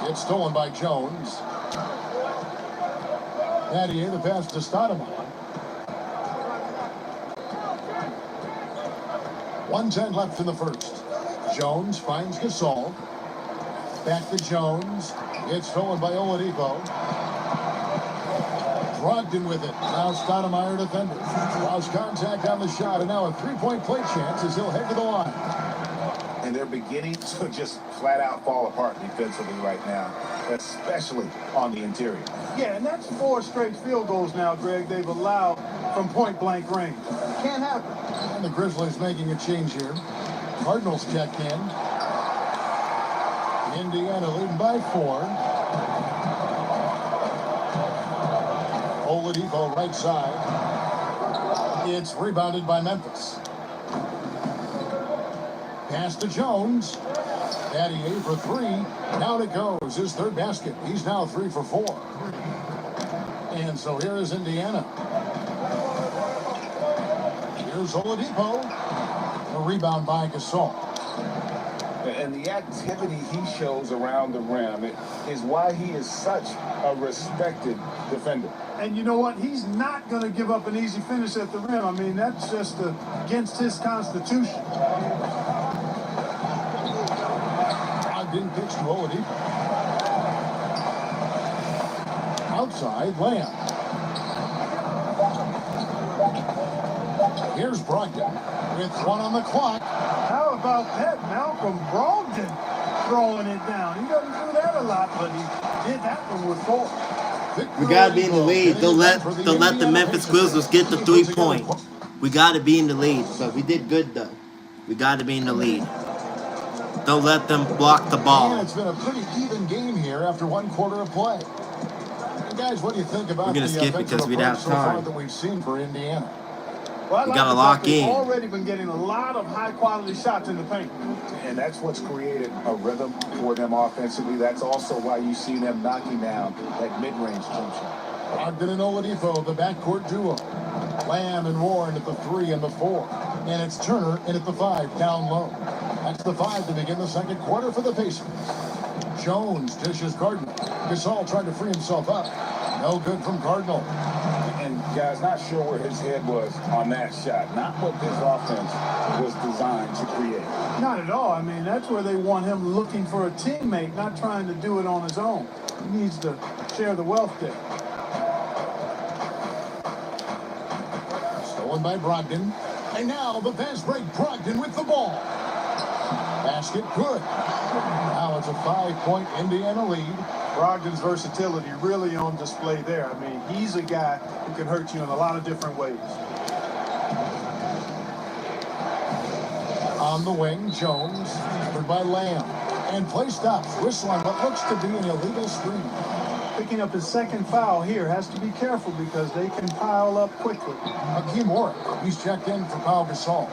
It's stolen by Jones. Battier, the pass to Stoudemire. 1:10 left in the first. Jones finds Gasol. Back to Jones. It's stolen by Oladipo. Brogdon with it. Now Stoudemire defender. Draws contact on the shot, and now a three-point play chance as he'll head to the line. And they're beginning to just flat out fall apart defensively right now, especially on the interior. Yeah, and that's 4 straight field goals now, Greg, they've allowed from point-blank range. Can't happen. And the Grizzlies making a change here. Cardinals check in. Indiana leading by 4. Oladipo right side. It's rebounded by Memphis. Pass to Jones. Battier for 3. Down it goes. His third basket. He's now 3 for 4. And so here is Indiana. Here's Oladipo. A rebound by Gasol. And the activity he shows around the rim is why he is such a respected defender. And you know what? He's not going to give up an easy finish at the rim. I mean, that's just against his constitution. Brogdon pitch to Oladipo. Outside, Lamb. Here's Brogdon with 1 on the clock. How about that? Malcolm Brogdon throwing it down. He doesn't do that a lot, but he did that one with 4. We gotta be in the lead. Don't let the Memphis Grizzlies get the 3-point. We gotta be in the lead, but we did good though. We gotta be in the lead. Don't let them block the And ball. it's been a pretty even game here after 1 quarter of play. And guys, what do you think about We're gonna the skip offensive because we don't have approach so far time. that we've seen for Indiana? Well, We gotta lock they've in. already been getting a lot of high-quality shots in the paint. And that's what's created a rhythm for them offensively. That's also why you see them knocking down that mid-range jump shot. Brogdon and Oladipo, the backcourt duo. Lamb and Warren at the 3 and the 4. And it's Turner in at the 5, down low. That's the 5 to begin the second quarter for the Pacers. Jones dishes Cardinal. Gasol tried to free himself up. No good from Cardinal. And guys, not sure where his head was on that shot. Not what this offense was designed to create. Not at all. I mean, that's where they want him looking for a teammate, not trying to do it on his own. He needs to share the wealth there. Stolen by Brogdon. And now the fast break. Brogdon with the ball. Basket good. Now it's a 5-point Indiana lead. Brogdon's versatility really on display there. I mean, he's a guy who can hurt you in a lot of different ways. On the wing, Jones, covered by Lamb. And play stops. Whistle on what looks to be an illegal screen. Picking up his second foul here, has to be careful because they can pile up quickly. Hakeem Warwick, he's checked in for Pau Gasol.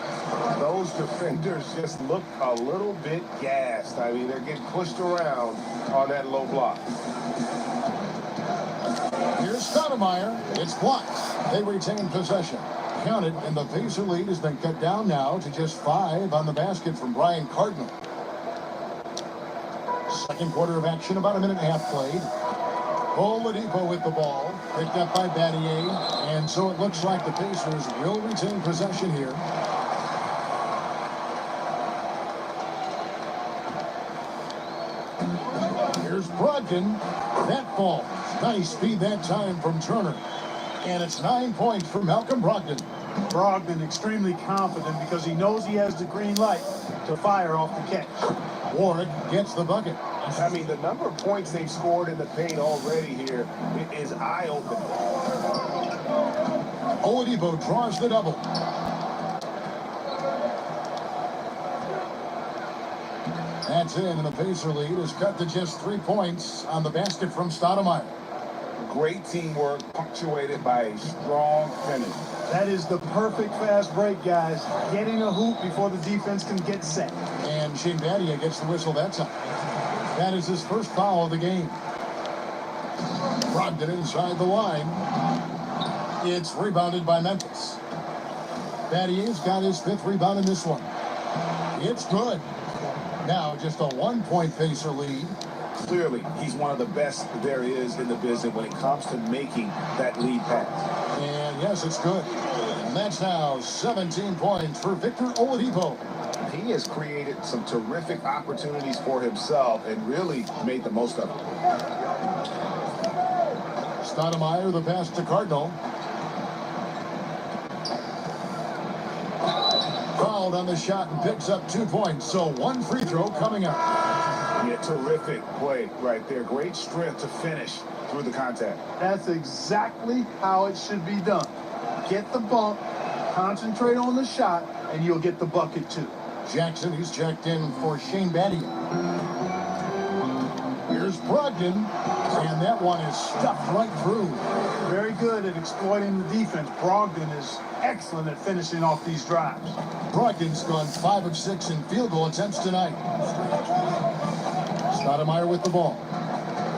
Those defenders just look a little bit gassed. I mean, they're getting pushed around on that low block. Here's Stoudemire. It's blocked. They retain possession. Counted, and the Pacer lead has been cut down now to just 5 on the basket from Brian Cardinal. Second quarter of action, about a minute and a half played. Oladipo with the ball, picked up by Battier, and so it looks like the Pacers will retain possession here. Here's Brogdon. That ball, nice speed that time from Turner. And it's 9 points for Malcolm Brogdon. Brogdon extremely confident because he knows he has the green light to fire off the catch. Ward gets the bucket. I mean, the number of points they've scored in the paint already here is eye-opening. Oladipo draws the double. That's in, and the Pacer lead is cut to just 3 points on the basket from Stoudemire. Great teamwork, punctuated by a strong finish. That is the perfect fast break, guys. Getting a hoop before the defense can get set. And Shane Battier gets the whistle that time. That is his first foul of the game. Brogdon inside the line. It's rebounded by Memphis. Battier's got his 5th rebound in this one. It's good. Now just a 1 point Pacer lead. Clearly, he's one of the best there is in the business when it comes to making that lead pass. And yes, it's good. And that's now 17 points for Victor Oladipo. He has created some terrific opportunities for himself and really made the most of it. Stoudemire, the pass to Cardinal. Fouled on the shot and picks up 2 points. So 1 free throw coming up. Yeah, terrific play right there. Great strength to finish through the contact. That's exactly how it should be done. Get the bump, concentrate on the shot, and you'll get the bucket too. Jackson, he's checked in for Shane Battier. Here's Brogdon, and that one is stuffed right through. Very good at exploiting the defense. Brogdon is excellent at finishing off these drives. Brogdon's gone 5 of 6 in field goal attempts tonight. Stoudemire with the ball.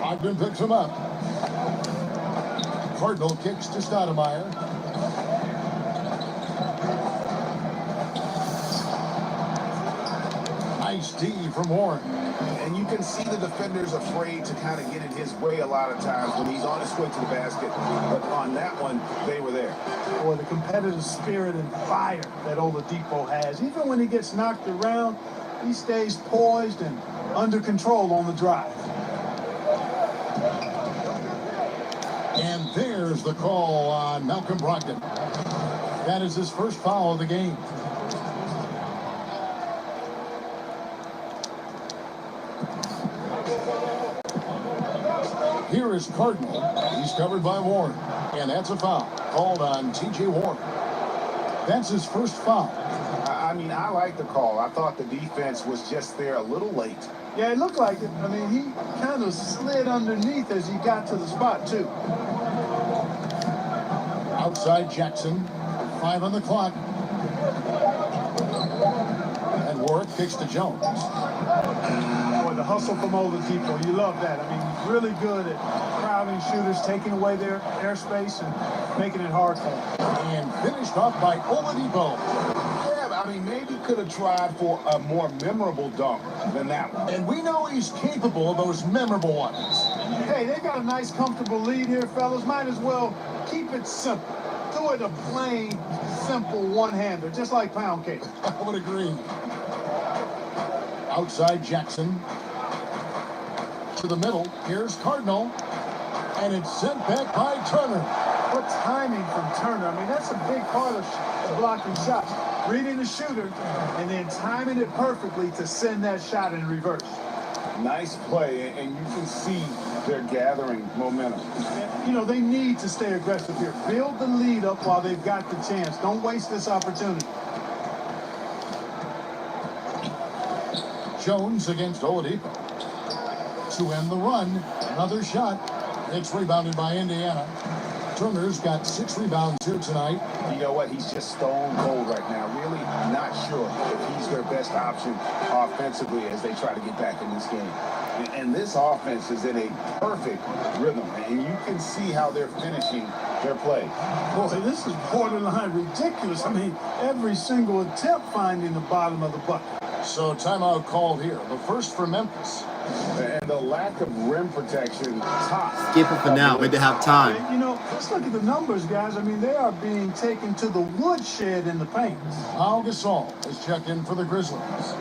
Brogdon picks him up. Cardinal kicks to Stoudemire. Nice D from Warren. And you can see the defenders afraid to kind of get in his way a lot of times when he's on his way to the basket. But on that one, they were there. Boy, the competitive spirit and fire that Oladipo has. Even when he gets knocked around, he stays poised and under control on the drive. And there's the call on Malcolm Brogdon. That is his first foul of the game. Here is Cardinal. He's covered by Warren. And that's a foul called on T.J. Warren. That's his first foul. I mean, I like the call. I thought the defense was just there a little late. Yeah, it looked like it. I mean, he kind of slid underneath as he got to the spot, too. Outside Jackson. 5 on the clock. And Warwick kicks to Jones. Boy, the hustle from Oladipo, you love that. I mean, he's really good at crowding shooters, taking away their airspace and making it hard for them. And finished off by Oladipo. Yeah, I mean, maybe could have tried for a more memorable dunk than that one. And we know he's capable of those memorable ones. Hey, they got a nice, comfortable lead here, fellas. Might as well keep it simple. Do it a plain, simple one-hander, just like pound cake. I would agree. Outside Jackson. To the middle. Here's Cardinal. And it's sent back by Turner. What timing from Turner. I mean, that's a big part of blocking shots. Reading the shooter and then timing it perfectly to send that shot in reverse. Nice play, and you can see they're gathering momentum. You know, they need to stay aggressive here. Build the lead up while they've got the chance. Don't waste this opportunity. Jones against Oladipo. To end the run, another shot. It's rebounded by Indiana. Turner's got 6 rebounds here tonight. You know what? He's just stone cold right now. Really not sure if he's their best option offensively as they try to get back in this game. And this offense is in a perfect rhythm, and you can see how they're finishing their play. Boy, this is borderline ridiculous. I mean, every single attempt finding the bottom of the bucket. So timeout called here. The first for Memphis. And the lack of rim protection top. Skip it for now. Wait to have time. And, you know, let's look at the numbers, guys. I mean, they are being taken to the woodshed in the paint. Pau Gasol is checked in for the Grizzlies.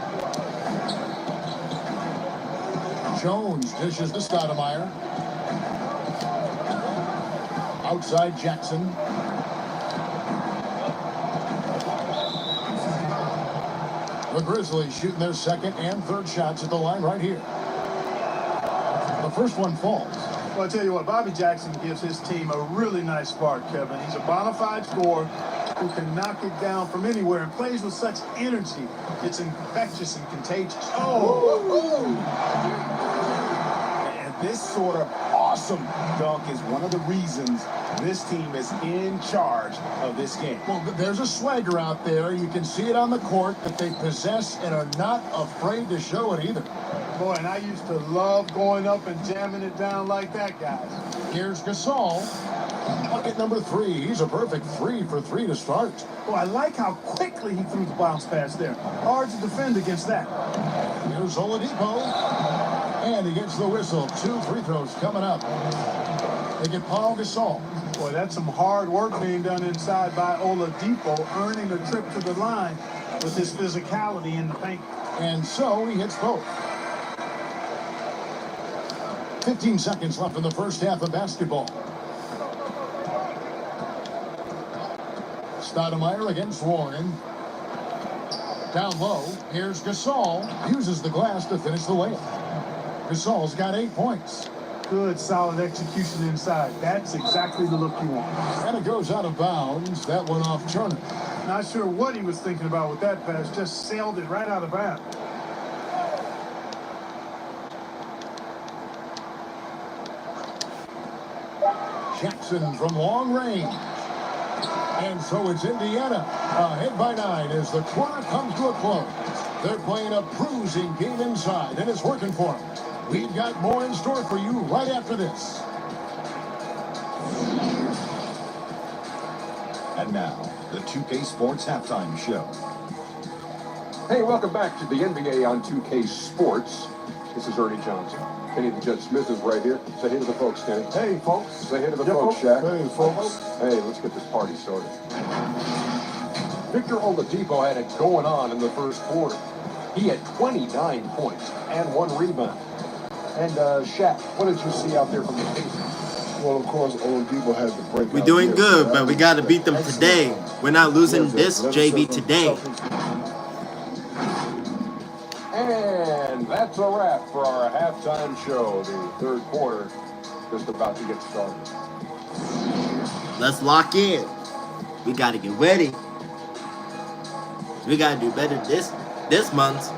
Jones dishes to Stoudemire. Outside Jackson. The Grizzlies shooting their second and third shots at the line right here. The first one falls. Well, I tell you what, Bobby Jackson gives his team a really nice spark, Kevin. He's a bona fide scorer who can knock it down from anywhere and plays with such energy. It's infectious and contagious. Oh! And this sort of awesome dunk is one of the reasons this team is in charge of this game. Well, there's a swagger out there. You can see it on the court that they possess and are not afraid to show it either. Boy, and I used to love going up and jamming it down like that, guys. Here's Gasol. Bucket number 3. He's a perfect 3 for 3 to start. Boy, I like how quickly he threw the bounce pass there. Hard to defend against that. Here's Oladipo. And he gets the whistle. 2 free throws coming up. They get Pau Gasol. Boy, that's some hard work being done inside by Oladipo, earning a trip to the line with his physicality in the paint. And so he hits both. 15 seconds left in the first half of basketball. Stoudemire against Warren. Down low, here's Gasol. Uses the glass to finish the layup. Gasol's got 8 points. Good, solid execution inside. That's exactly the look you want. And it goes out of bounds. That one off Turner. Not sure what he was thinking about with that pass. Just sailed it right out of bounds. Jackson from long range. And so it's Indiana ahead by 9 as the quarter comes to a close. They're playing a bruising game inside, and it's working for them. We've got more in store for you right after this. And now, the 2K Sports Halftime Show. Hey, welcome back to the NBA on 2K Sports. This is Ernie Johnson. Kenny the Judge Smith is right here. Say hey to the folks, Kenny. Hey, folks. Say hey to the folks, Shaq. Hey, folks. Hey, let's get this party started. Victor Oladipo had it going on in the first quarter. He had 29 points and 1 rebound. And Shaq, what did you see out there from the Pacers? Well, of course, Oladipo has the break. We're doing good, but we got to beat them today. We're not losing this JV today. And that's a wrap for our halftime show. The third quarter just about to get started. Let's lock in. We got to get ready. We got to do better this month.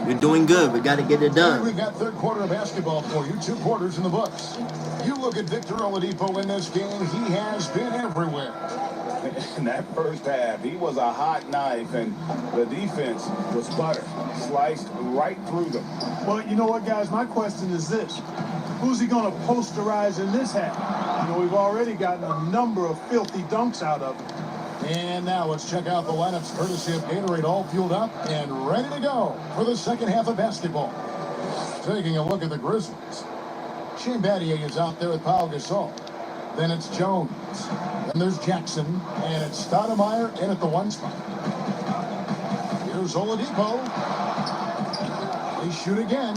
We're doing good. We got to get it done. We've got third quarter of basketball for you. 2 quarters in the books. You look at Victor Oladipo in this game. He has been everywhere. In that first half, he was a hot knife, and the defense was butter, sliced right through them. Well, you know what, guys? My question is this. Who's he going to posterize in this half? You know, we've already gotten a number of filthy dunks out of him. And now let's check out the lineups courtesy of Gatorade, all fueled up and ready to go for the second half of basketball. Taking a look at the Grizzlies. Shane Battier is out there with Pau Gasol. Then it's Jones. Then there's Jackson. And it's Stoudemire in at the 1 spot. Here's Oladipo. They shoot again.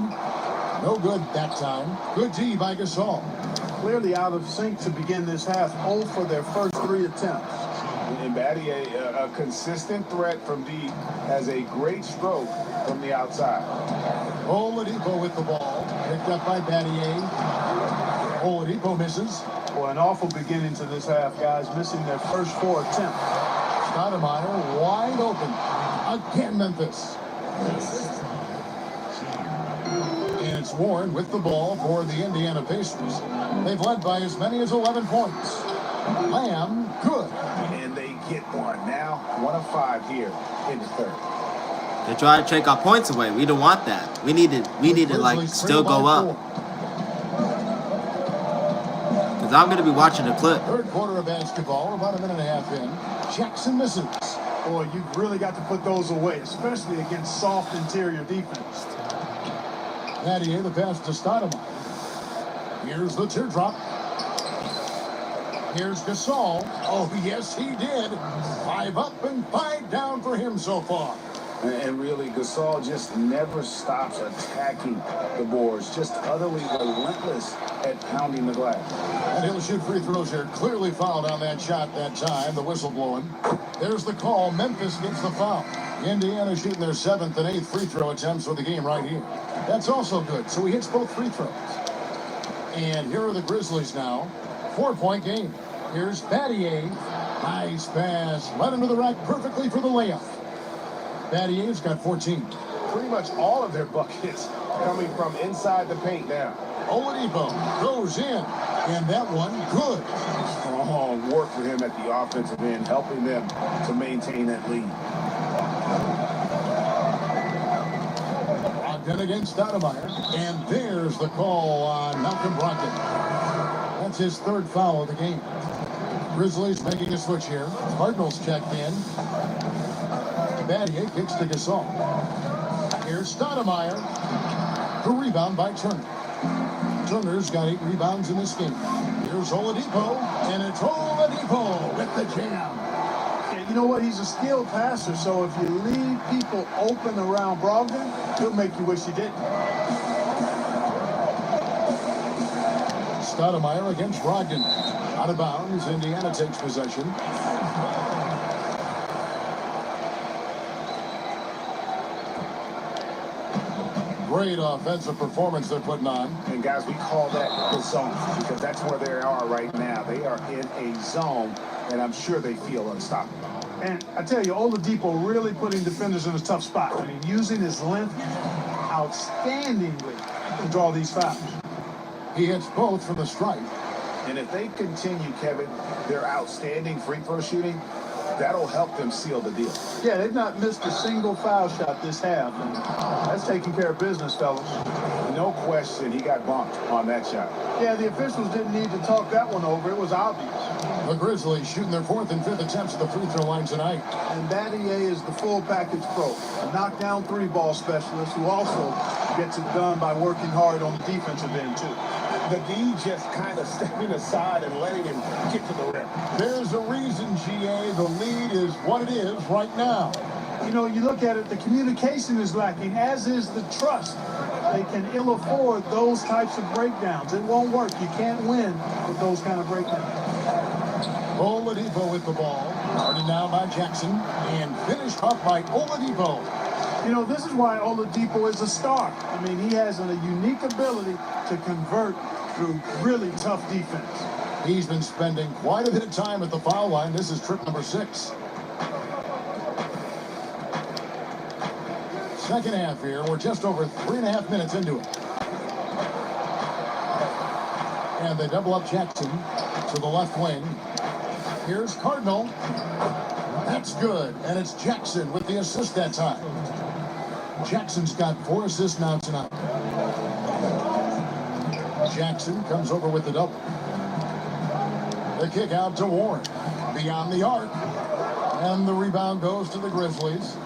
No good that time. Good D by Gasol. Clearly out of sync to begin this half. 0 for their first 3 attempts. And Battier, a consistent threat from deep, has a great stroke from the outside. Oladipo with the ball. Picked up by Battier. Oladipo misses. Well, an awful beginning to this half, guys, missing their first 4 attempts. Stoudemire wide open. Again, Memphis. And it's Warren with the ball for the Indiana Pacers. They've led by as many as 11 points. Lamb, good. And they get one. Now 1 of 5 here in the third. They try to take our points away. We don't want that. We need to like still go up. Because I'm gonna be watching the clip. Third quarter of basketball, about a minute and a half in. Jackson misses. Boy, you've really got to put those away, especially against soft interior defense. Battier, the pass to Stoudemire. Here's the teardrop. Here's Gasol. Oh, yes, he did. 5 up and 5 down for him so far. And really, Gasol just never stops attacking the boards, just utterly relentless at pounding the glass. And he'll shoot free throws here. Clearly fouled on that shot that time. The whistle blowing. There's the call. Memphis gets the foul. Indiana shooting their 7th and 8th free throw attempts for the game right here. That's also good. So he hits both free throws. And here are the Grizzlies now. 4-point game. Here's Battier. Nice pass. Led into the rack perfectly for the layup. Battier's got 14. Pretty much all of their buckets coming from inside the paint now. Oladipo goes in. And that one, good. Strong work for him at the offensive end, helping them to maintain that lead. Brogdon against Stoudemire. And there's the call on Malcolm Brogdon. That's his 3rd foul of the game. Grizzlies making a switch here. Cardinals checked in. Battier kicks to Gasol. Here's Stoudemire. The rebound by Turner. Turner's got 8 rebounds in this game. Here's Oladipo. And it's Oladipo with the jam. Yeah, you know what? He's a skilled passer, so if you leave people open around Brogdon, he'll make you wish you didn't. Stoudemire against Brogdon. Out of bounds. Indiana takes possession. Great offensive performance they're putting on. And guys, we call that the zone because that's where they are right now. They are in a zone, and I'm sure they feel unstoppable. And I tell you, Oladipo really putting defenders in a tough spot. I mean, using his length outstandingly to draw these fouls. He hits both from the stripe. And if they continue, Kevin, their outstanding free throw shooting, that'll help them seal the deal. Yeah, they've not missed a single foul shot this half. And that's taking care of business, fellas. No question, he got bumped on that shot. Yeah, the officials didn't need to talk that one over. It was obvious. The Grizzlies shooting their 4th and 5th attempts at the free throw line tonight. And Battier is the full package pro, a knockdown 3-ball specialist who also gets it done by working hard on the defensive end, too. The D just kind of stepping aside and letting him get to the rim. There's a reason, GA, the lead is what it is right now. You know, you look at it, the communication is lacking, as is the trust. They can ill afford those types of breakdowns. It won't work. You can't win with those kind of breakdowns. Oladipo with the ball. Started down by Jackson and finished up by Oladipo. You know, this is why Oladipo is a star. I mean, he has a unique ability to convert through really tough defense. He's been spending quite a bit of time at the foul line. This is trip number 6. Second half here. We're just over 3.5 minutes into it. And they double up Jackson to the left wing. Here's Cardinal. That's good. And it's Jackson with the assist that time. Jackson's got 4 assists now tonight. Jackson comes over with the double. The kick out to Warren. Beyond the arc. And the rebound goes to the Grizzlies.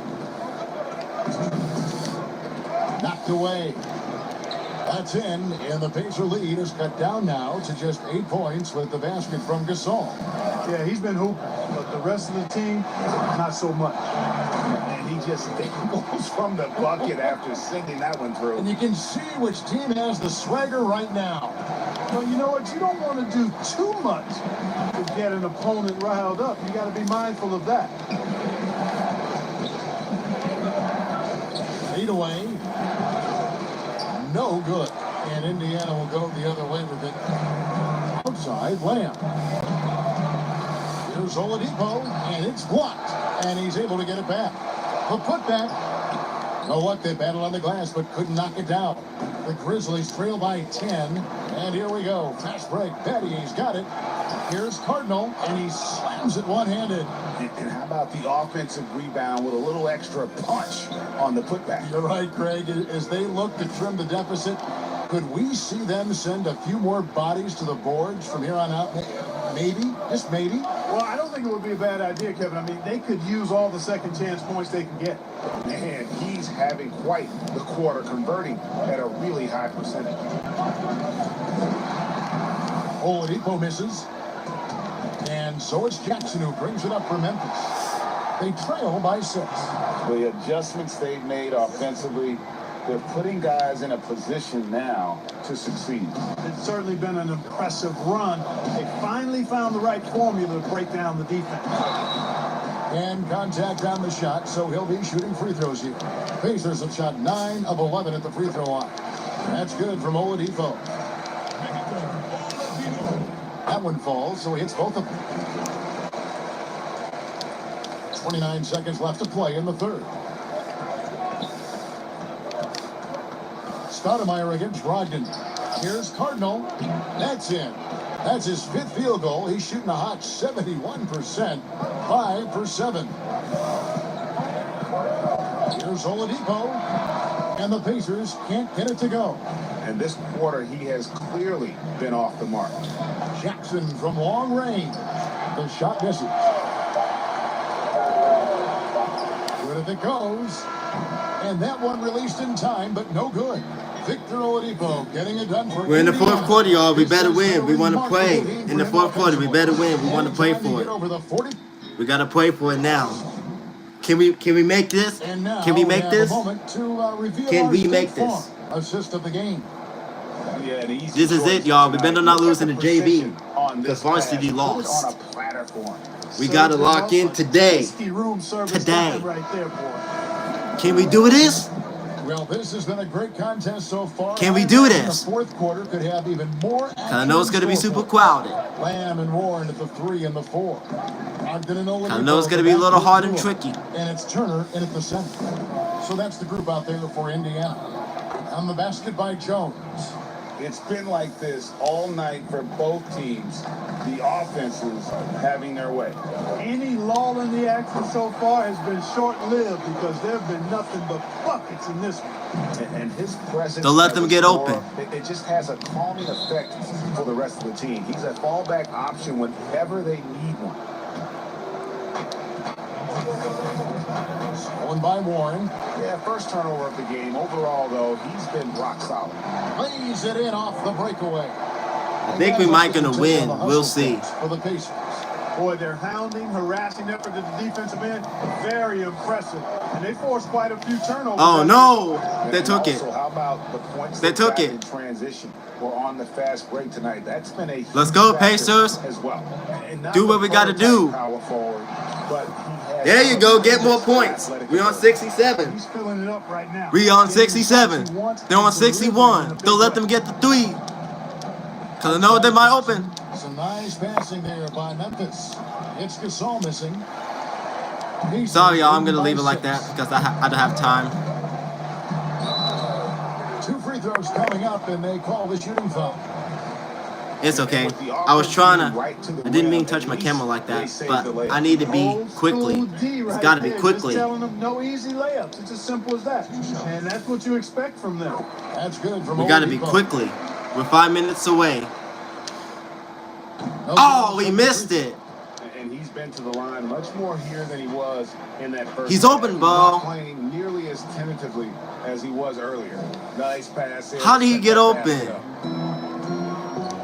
Knocked away. That's in, and the Pacer lead is cut down now to just 8 points with the basket from Gasol. Yeah, he's been hooping, but the rest of the team, not so much. And he just dangles from the bucket after sending that one through. And you can see which team has the swagger right now. Well, you know what? You don't want to do too much to get an opponent riled up. You got to be mindful of that. Lead away. No good. And Indiana will go the other way with it. Outside, Lamb. Here's Oladipo, and it's blocked. And he's able to get it back. The putback. No luck, they battled on the glass, but couldn't knock it down. The Grizzlies trail by 10. And here we go. Fast break. Petty's got it. Here's Cardinal, and he slams it one-handed. And how about the offensive rebound with a little extra punch on the putback? You're right, Craig. As they look to trim the deficit, could we see them send a few more bodies to the boards from here on out? Maybe, just maybe. Well, I don't think it would be a bad idea, Kevin. I mean, they could use all the second chance points they can get. Man, he's having quite the quarter, converting at a really high percentage. Oladipo misses. And so it's Jackson who brings it up for Memphis. They trail by 6. The adjustments they've made offensively, they're putting guys in a position now to succeed. It's certainly been an impressive run. They finally found the right formula to break down the defense. And contact on the shot, so he'll be shooting free throws here. Pacers have shot 9 of 11 at the free throw line. That's good from Oladipo. That one falls, so he hits both of them. 29 seconds left to play in the third. Stoudemire against Brogdon. Here's Cardinal. That's in. That's his 5th field goal. He's shooting a hot 71%. 5 for 7. Here's Oladipo. And the Pacers can't get it to go. And this quarter, he has clearly been off the mark. Jackson from long range. The shot misses. Good if it goes. And that one released in time, but no good. Victor Oladipo getting it done for We're in the fourth quarter, y'all. We better win. We want to play. In the fourth quarter, we better win. We want to play for it. We got to play for it now. Can we make this? Can we make this? Can we make this? Assist of the game. Yeah, This is it, y'all. We better not lose in the JV. Because Varsity lost. We got to lock in today. Today. Can we do this? Well, this has been a great contest so far. Can we do this? The fourth quarter could have even more. I know it's going to be super crowded. Lamb and Warren at the 3 and the 4. I know it's going to be a little hard and tricky. And it's Turner in at the center. So that's the group out there for Indiana. On the basket by Jones. It's been like this all night for both teams. The offenses having their way. Any lull in the action so far has been short-lived because there have been nothing but buckets in this one. And his presence. Don't let them get open. It just has a calming effect for the rest of the team. He's a fallback option whenever they need one. Stolen by Warren. Yeah, first turnover of the game. Overall, though, he's been rock solid. Lays it in off the breakaway. I think we might gonna win. We'll see. For the Pacers. Boy, their hounding, harassing effort at the defensive end, very impressive. And they forced quite a few turnovers. Oh, no. They took it. So how about the points They took it. in transition or on the fast break tonight? That's been a Let's go, Pacers. as well. Do what we got to do. Power forward, but There you go. Get more points. We on 67. He's filling it up right now. We on 67. They're on 61. Don't let them get the 3. Because I know they might open. Some nice passing there by Memphis. It's Gasol missing. Sorry, y'all. I'm going to leave it like that because I don't have time. 2 free throws coming up, and they call the shooting foul. It's okay. I was trying to. I didn't mean to touch my camera like that, but I need to be quickly. It's got to be quickly. Just telling them no easy layups. It's as simple as that. And that's what you expect from them. That's good from We got to be quickly. We're 5 minutes away. Oh, we missed it. And he's been to the line much more here than he was in that first. He's open, ball. Not playing nearly as tentatively as he was earlier. Nice pass. How did he get open?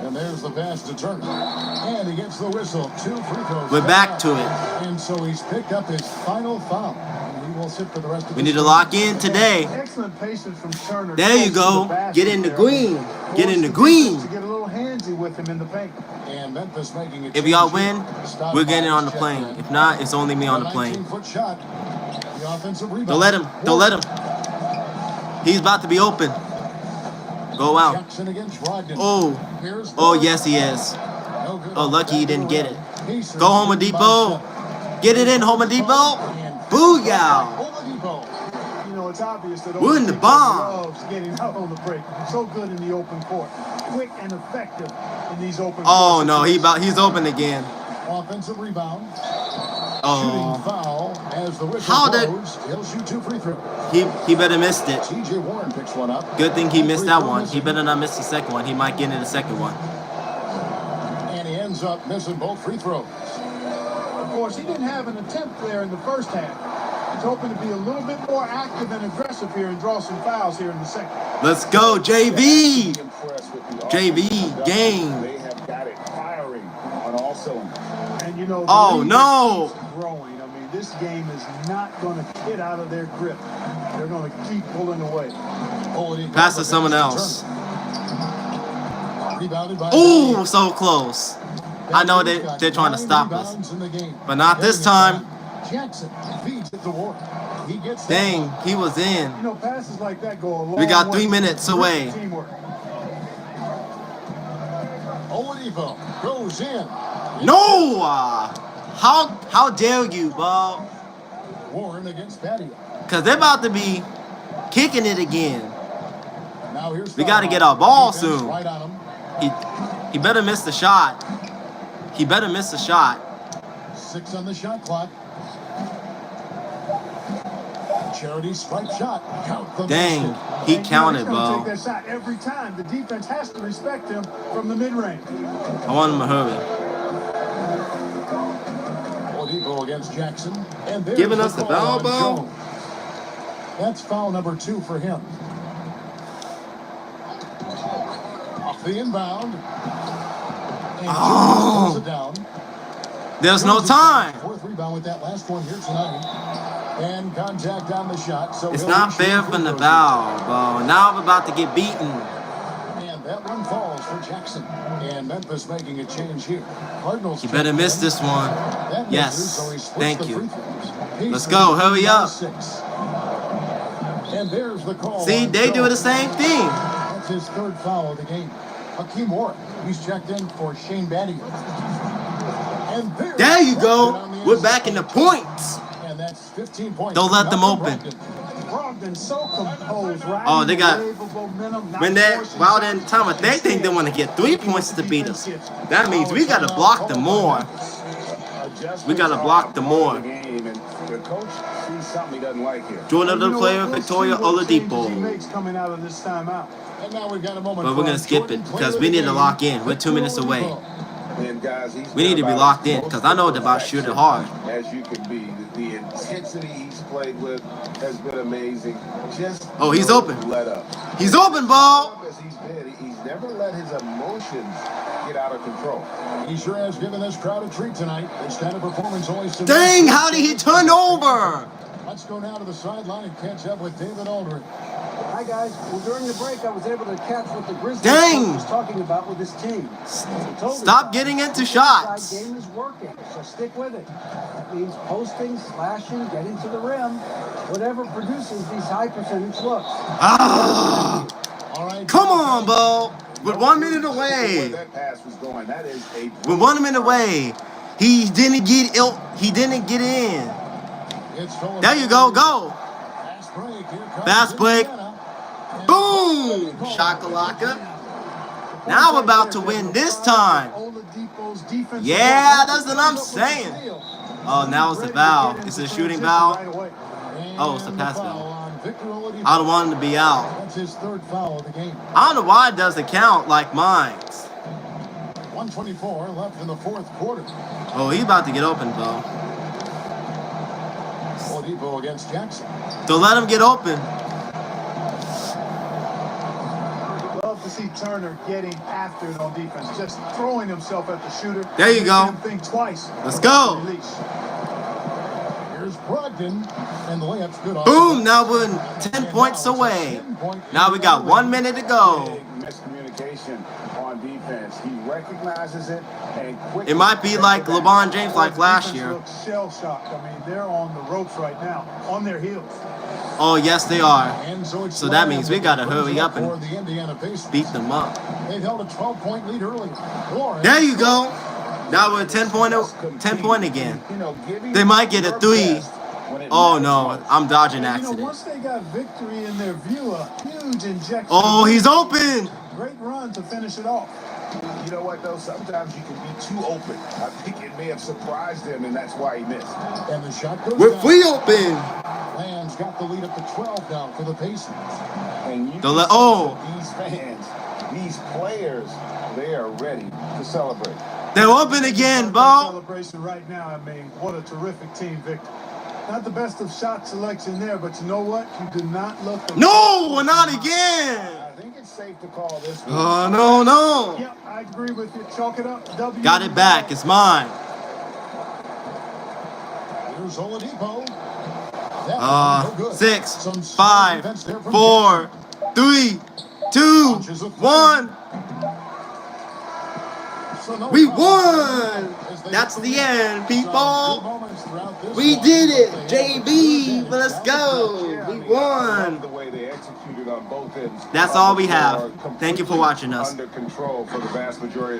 And there's the pass to Turner. And he gets the whistle. 2 free throws. We're back to it. And so he's picked up his final foul. And he will will sit for the rest of We need to lock in today. Excellent patience from Turner. There you go. Get in the green. Get in the green. To get a little handsy with him in the paint. And Memphis making it. If y'all win, we're getting on the plane. If not, it's only me on the plane. 19-foot shot. The offensive rebound. Don't let him. Don't let him. He's about to be open. Go out. Jackson against Brogdon. Oh. Here's Oh, yes, he is. no good. Oh, lucky he didn't get it. Pacers Go, Home Depot. Get it in, Home Depot. Booyah. Oladipo. You know, it's obvious that We're in the Oladipo bomb. loves getting out on the break. So good in the open court. Quick and effective in these open Oh, court no. situations. He's open again. Offensive rebound. Shooting Oh. foul as the whistle How did- blows. He'll shoot 2 free throws. He better missed it. TJ Warren picks one up. Good thing he missed that Free throw one. He missing. better not miss the second one. He might get in the second one. And he ends up missing both free throws. Of course, he didn't have an attempt there in the first half. He's hoping to be a little bit more active and aggressive here and draw some fouls here in the second. Let's go, JV. Impressed with the JV, offensive game. production. They have got it firing on all cylinders. And you know, Oh, the lead no. keeps growing. I mean, this game is not going to get out of their grip. They're going to keep pulling away. Oladipo Pass to someone else. Rebounded by Ooh, so close. I know they're trying to stop us, but not this time. Jackson feeds it to Warren. He gets Dang, he was in. You know, passes like that go a long We got way. 3 minutes away. Teamwork. Oladipo goes in. No! How dare you, bro? Warren against Patio. Because they're about to be kicking it again. Now here's We got to get our ball soon. Right on him. He better miss the shot. He better miss the shot. 6 on the shot clock. Charity strike shot. Count the Dang, basket. he And, counted, he's gonna bro. take that shot every time. The defense has to respect him from the mid-range. I want him to hurry. Oladipo against Jackson. And there's Giving us the call foul, on bro. Jones. That's foul number 2 for him. Off the inbound. And Oh. Jones pulls it down. There's no time. 4th rebound with that last one here tonight. And contact on the shot. So It's he'll not reach fair the free from the throw foul, bro. Now I'm about to get beaten. And that one falls for Jackson. And Memphis making a change here. Cardinals. You better miss this one. That Yes. misses, so he splits Thank the you. free throws. Let's Pacers go. Hurry down up. 6. And there's the call. See, on they do the Jones. same thing. That's his 3rd foul of the game. Hakeem Warren. He's checked in for Shane Battier. And There you go. on the We're inside. back in the points. And that's 15 points. Don't let them open. Brogdon so composed, right? Oh, they got- momentum, When they're wild in time, if they think they want to get 3 points to beat us, that means we got to block them more. We got to block them more. The game, and the coach sees something he doesn't like here. Join another player, Victoria He Oladipo. makes coming out of this timeout. And now we've got a moment. But we're going to for skip Jordan it Player because of we the need to game, lock in. We're 2 minutes Victor away. Oladipo. And guys, he's We need to be been locked in about because I know it's about shooting hard. as you can be. The intensity he's played with has been amazing. Just Oh, he's don't open. Let up. He's open, ball. As he's been, he's never let his emotions get out of control. He sure has given this crowd a treat tonight. This kind of performance always. Dang, how did he turn over? Let's go now to the sideline and catch up with David Aldridge. Hi guys. Well, during the break, I was able to catch what the Grizzlies Dang. coach was talking about with his team. He told me Stop that getting into the shots. inside game is working, so stick with it. That means posting, slashing, getting to the rim, whatever produces these high percentage looks. Ah, All right. come on, bro. With 1 minute Where away. that pass was going, that is a With 1 minute away. He didn't get He didn't get in. It's Philip. There you go. Go. Fast break. Here comes Fast break. Indiana. And Boom. Shakalaka. Now we're about to win this time. Oladipo's defensive Yeah, work. that's what I'm saying. Oh, now it's a foul. It's a shooting foul. Right away. Oh, it's a And pass the foul. on Victor Oladipo. I don't want him to be out. That's his 3rd foul of the game. I don't know why it doesn't count like mine. 1:24 left in the 4th quarter. Oh, he's about to get open, bro. Oladipo against Jackson. Don't let him get open. Love to see Turner getting after it on defense, just throwing himself at the shooter. There you go. Making him think twice. Let's go. Release. Here's Brogdon, and the layup's good. Boom! Now we're 10 points away. Now we got 1 minute to go. Big miscommunication on defense. He recognizes it and quickly. It might be like LeBron James like last year. Shell shocked. I mean, they're on the ropes right now, on their heels. Oh, yes, they are. And So that means we got to hurry up and for the Indiana Pacers. beat them up. They've held a 12-point lead earlier. There you go. Now we're 10 point again. They might get a 3. Oh, no. I'm dodging accident. Once they got victory in their view, a huge injection. Oh, he's open. Great run to finish it off. You know what, though? Sometimes you can be too open. I think it may have surprised him, and that's why he missed. And the shot goes We're down. free open. Lamb's got the lead up to 12 now for the Pacers. And you The can oh. see these fans, these players, they are ready to celebrate. They're open again, ball. Celebration right now. I mean, what a terrific team victory. Not the best of shot selection there, but you know what? You did not look. No, not again. I think it's safe to call this one. Oh, no, no. Yeah, I agree with you. Chalk it up. W. Got it back. It's mine. Here's Oladipo. 6, 5, 4, 3, 2, 1. We won! That's the end, people. We did it, JB. Let's go. We won. That's all we have. Thank you for watching us. Under control for the vast majority.